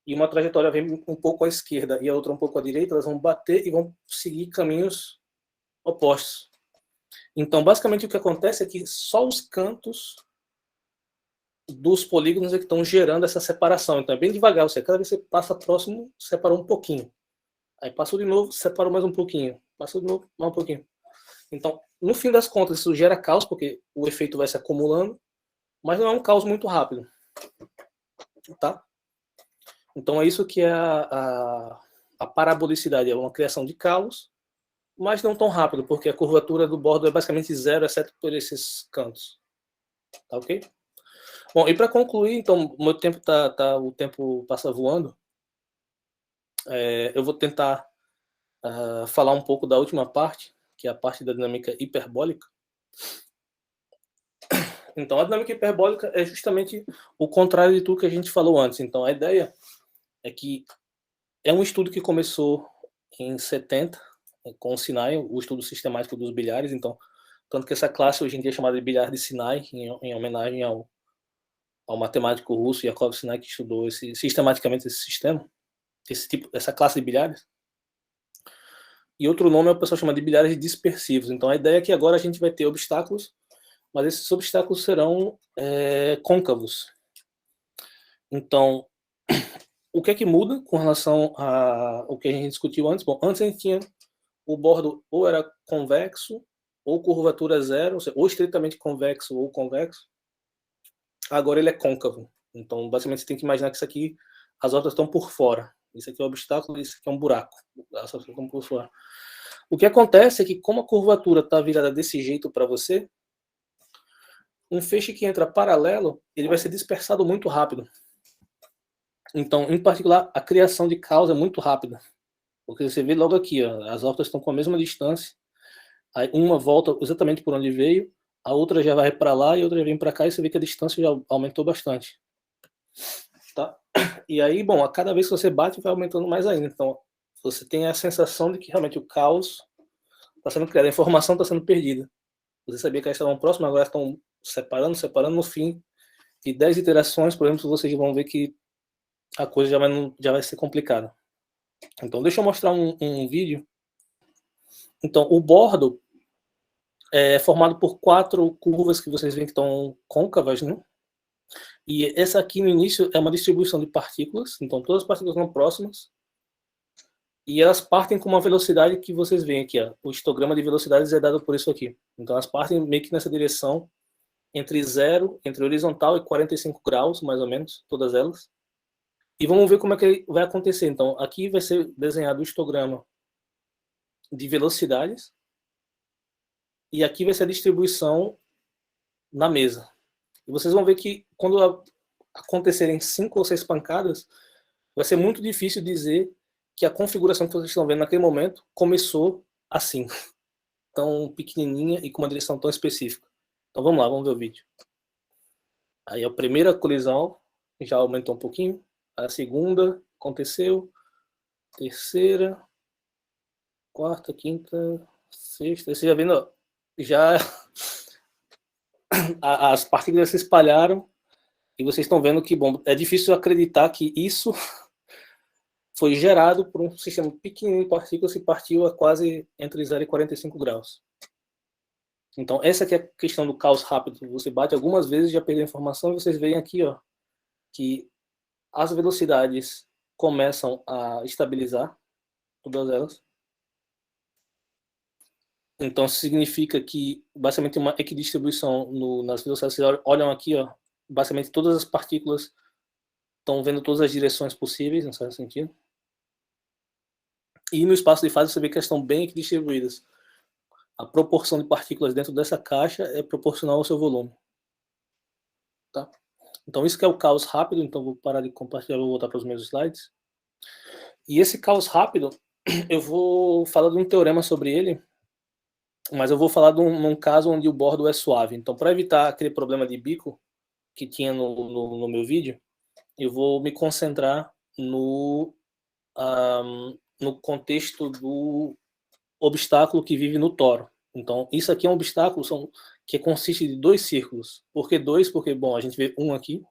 e uma trajetória vem um pouco à esquerda e a outra um pouco à direita, elas vão bater e vão seguir caminhos opostos. Então, basicamente, o que acontece é que só os cantos dos polígonos é que estão gerando essa separação. Então, é bem devagar. Cada vez que você passa próximo, separou um pouquinho. Aí passou de novo, separou mais um pouquinho. Passou de novo, mais um pouquinho. Então, no fim das contas, isso gera caos, porque o efeito vai se acumulando, mas não é um caos muito rápido. Tá? Então, é isso que é a parabolicidade. É uma criação de caos, mas não tão rápido, porque a curvatura do bordo é basicamente zero, exceto por esses cantos. Tá ok? Bom, e para concluir, então, o meu tempo o tempo passa voando. Eu vou tentar falar um pouco da última parte, que é a parte da dinâmica hiperbólica. Então, a dinâmica hiperbólica é justamente o contrário de tudo que a gente falou antes. Então, a ideia é que é um estudo que começou em 70, com o Sinai, o estudo sistemático dos bilhares. Então, tanto que essa classe hoje em dia é chamada de bilhar de Sinai, em homenagem ao matemático russo Yakov Sinai, que estudou sistematicamente esse sistema, essa classe de bilhares. E outro nome o pessoal chama de bilhares dispersivos. Então, a ideia é que agora a gente vai ter obstáculos, mas esses obstáculos serão côncavos. Então, o que é que muda com relação ao que a gente discutiu antes? Bom, antes a gente tinha o bordo ou era convexo, ou curvatura zero, ou estritamente convexo ou convexo. Agora ele é côncavo. Então, basicamente, você tem que imaginar que isso aqui, as órbitas estão por fora. Isso aqui é um obstáculo, isso aqui é um buraco. As órbitas estão por fora. O que acontece é que, como a curvatura está virada desse jeito para você, um feixe que entra paralelo, ele vai ser dispersado muito rápido. Então, em particular, a criação de caos é muito rápida. Porque você vê logo aqui, ó, as órbitas estão com a mesma distância, aí uma volta exatamente por onde veio, a outra já vai para lá e a outra já vem para cá, e você vê que a distância já aumentou bastante. Tá? E aí, bom, a cada vez que você bate, vai aumentando mais ainda. Então, você tem a sensação de que realmente o caos está sendo criado, a informação está sendo perdida. Você sabia que elas estavam próximas, agora estão separando. No fim de 10 iterações, por exemplo, vocês vão ver que a coisa já vai ser complicada. Então, deixa eu mostrar um vídeo. Então, o bordo é formado por 4 curvas que vocês veem que estão côncavas, né? E essa aqui no início é uma distribuição de partículas, então todas as partículas estão próximas, e elas partem com uma velocidade que vocês veem aqui, ó. O histograma de velocidades é dado por isso aqui. Então elas partem meio que nessa direção, entre horizontal e 45 graus, mais ou menos, todas elas. E vamos ver como é que vai acontecer. Então aqui vai ser desenhado o histograma de velocidades, e aqui vai ser a distribuição na mesa. E vocês vão ver que quando acontecerem 5 ou 6 pancadas, vai ser muito difícil dizer que a configuração que vocês estão vendo naquele momento começou assim, tão pequenininha e com uma direção tão específica. Então vamos lá, vamos ver o vídeo. Aí a primeira colisão já aumentou um pouquinho, a segunda aconteceu, terceira, quarta, quinta, sexta. Você já vendo, ó, já as partículas se espalharam e vocês estão vendo que, bom, é difícil acreditar que isso foi gerado por um sistema pequenininho de partículas que partiu a quase entre 0 e 45 graus. Então, essa aqui é a questão do caos rápido. Você bate algumas vezes, já perdeu a informação, e vocês veem aqui, ó, que as velocidades começam a estabilizar, todas elas. Então, significa que, basicamente, uma equidistribuição nas velocidades. Vocês olham aqui, ó, basicamente todas as partículas estão vendo todas as direções possíveis, nesse sentido. E no espaço de fase você vê que elas estão bem equidistribuídas. A proporção de partículas dentro dessa caixa é proporcional ao seu volume. Tá? Então isso que é o caos rápido, então vou parar de compartilhar, vou voltar para os meus slides. E esse caos rápido, eu vou falar de um teorema sobre ele, mas eu vou falar de num caso onde o bordo é suave. Então, para evitar aquele problema de bico que tinha no meu vídeo, eu vou me concentrar no contexto do obstáculo que vive no toro. Então, isso aqui é um obstáculo que consiste de 2 círculos. Por que 2? Porque, bom, a gente vê um aqui.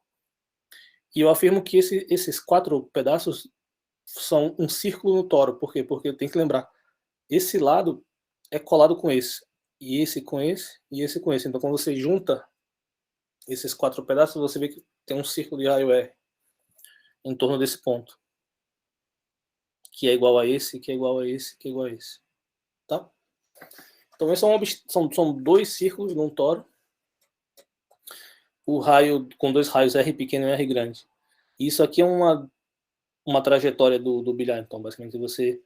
E eu afirmo que esses 4 pedaços são um círculo no toro. Por quê? Porque eu tenho que lembrar, esse lado é colado com esse. E esse com esse, e esse com esse. Então, quando você junta esses 4 pedaços, você vê que tem um círculo de raio R em torno desse ponto. Que é igual a esse, que é igual a esse, que é igual a esse. Tá? Então, esses são 2 círculos num toro. O raio com 2 raios R pequeno e R grande. Isso aqui é uma trajetória do bilhar. Então, basicamente, se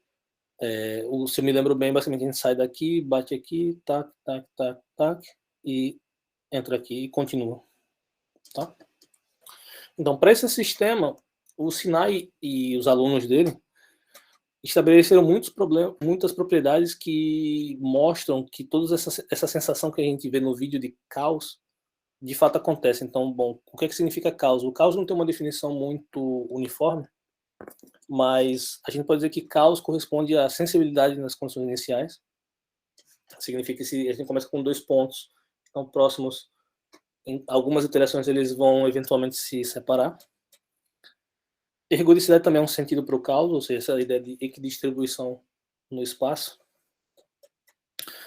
eu me lembro bem, basicamente a gente sai daqui, bate aqui, tac, tac, tac, tac, e entra aqui e continua. Tá? Então, para esse sistema, o Sinai e os alunos dele estabeleceram muitas propriedades que mostram que toda essa sensação que a gente vê no vídeo de caos de fato acontece. Então, bom, o que é que significa caos? O caos não tem uma definição muito uniforme, mas a gente pode dizer que caos corresponde à sensibilidade nas condições iniciais. Significa que se a gente começa com 2 pontos tão próximos, em algumas iterações eles vão eventualmente se separar. Ergodicidade também é um sentido para o caos, ou seja, essa ideia de equidistribuição no espaço.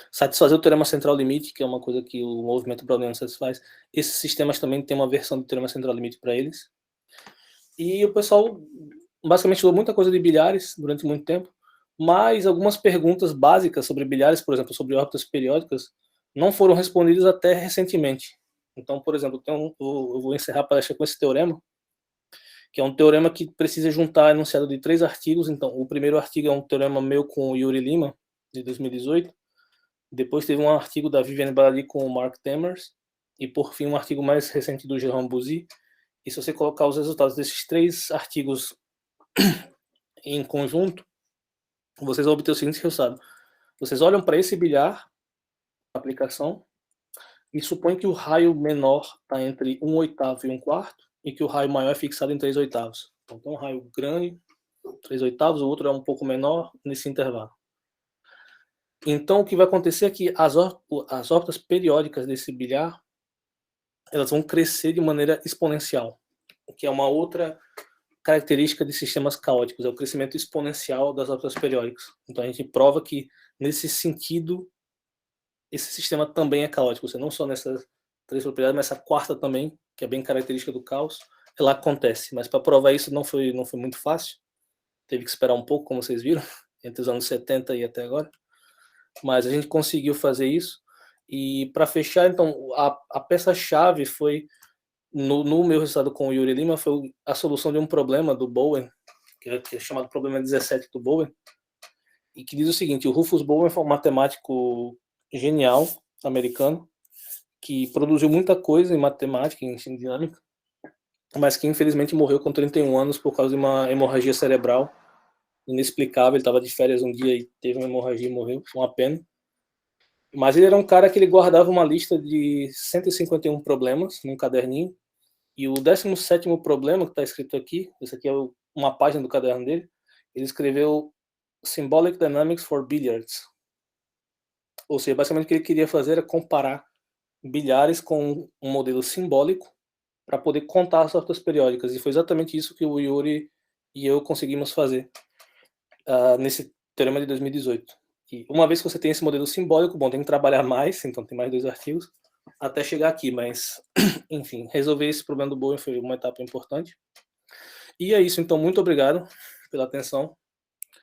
Satisfazer o teorema central limite, que é uma coisa que o movimento browniano satisfaz. Esses sistemas também têm uma versão do teorema central limite para eles. E o pessoal basicamente estudou muita coisa de bilhares durante muito tempo, mas algumas perguntas básicas sobre bilhares, por exemplo, sobre órbitas periódicas, não foram respondidas até recentemente. Então, por exemplo, eu vou encerrar a palestra com esse teorema, que é um teorema que precisa juntar enunciado de 3 artigos. Então, o primeiro artigo é um teorema meu com o Yuri Lima, de 2018. Depois teve um artigo da Viviane Baladi com o Mark Temers. E, por fim, um artigo mais recente do Jérôme Bouzy. E se você colocar os resultados desses 3 artigos em conjunto, vocês vão obter o seguinte resultado. Vocês olham para esse bilhar, aplicação, e supõe que o raio menor está entre 1/8 e 1/4, e que o raio maior é fixado em 3/8. Então tem um raio grande, 3/8, o outro é um pouco menor nesse intervalo. Então o que vai acontecer é que as órbitas periódicas desse bilhar, elas vão crescer de maneira exponencial, o que é uma outra característica de sistemas caóticos, é o crescimento exponencial das órbitas periódicas. Então a gente prova que, nesse sentido, esse sistema também é caótico, ou seja, não só nessas 3 propriedades, mas essa quarta também, que é bem característica do caos, ela acontece. Mas para provar isso não foi muito fácil, teve que esperar um pouco, como vocês viram, entre os anos 70 e até agora. Mas a gente conseguiu fazer isso. E para fechar, então, a peça-chave foi, no meu resultado com o Yuri Lima, foi a solução de um problema do Bowen, que é chamado problema 17 do Bowen, e que diz o seguinte: o Rufus Bowen foi um matemático genial, americano, que produziu muita coisa em matemática, em dinâmica, mas que infelizmente morreu com 31 anos por causa de uma hemorragia cerebral inexplicável. Ele estava de férias um dia e teve uma hemorragia e morreu, foi uma pena. Mas ele era um cara que ele guardava uma lista de 151 problemas num caderninho, e o 17º problema que está escrito aqui, esse aqui é uma página do caderno dele, ele escreveu Symbolic Dynamics for Billiards. Ou seja, basicamente o que ele queria fazer era comparar bilhares com um modelo simbólico para poder contar as órbitas periódicas, e foi exatamente isso que o Yuri e eu conseguimos fazer nesse teorema de 2018. E uma vez que você tem esse modelo simbólico, bom, tem que trabalhar mais, então tem mais 2 artigos até chegar aqui, mas enfim, resolver esse problema do Bowen foi uma etapa importante. E é isso, então, muito obrigado pela atenção.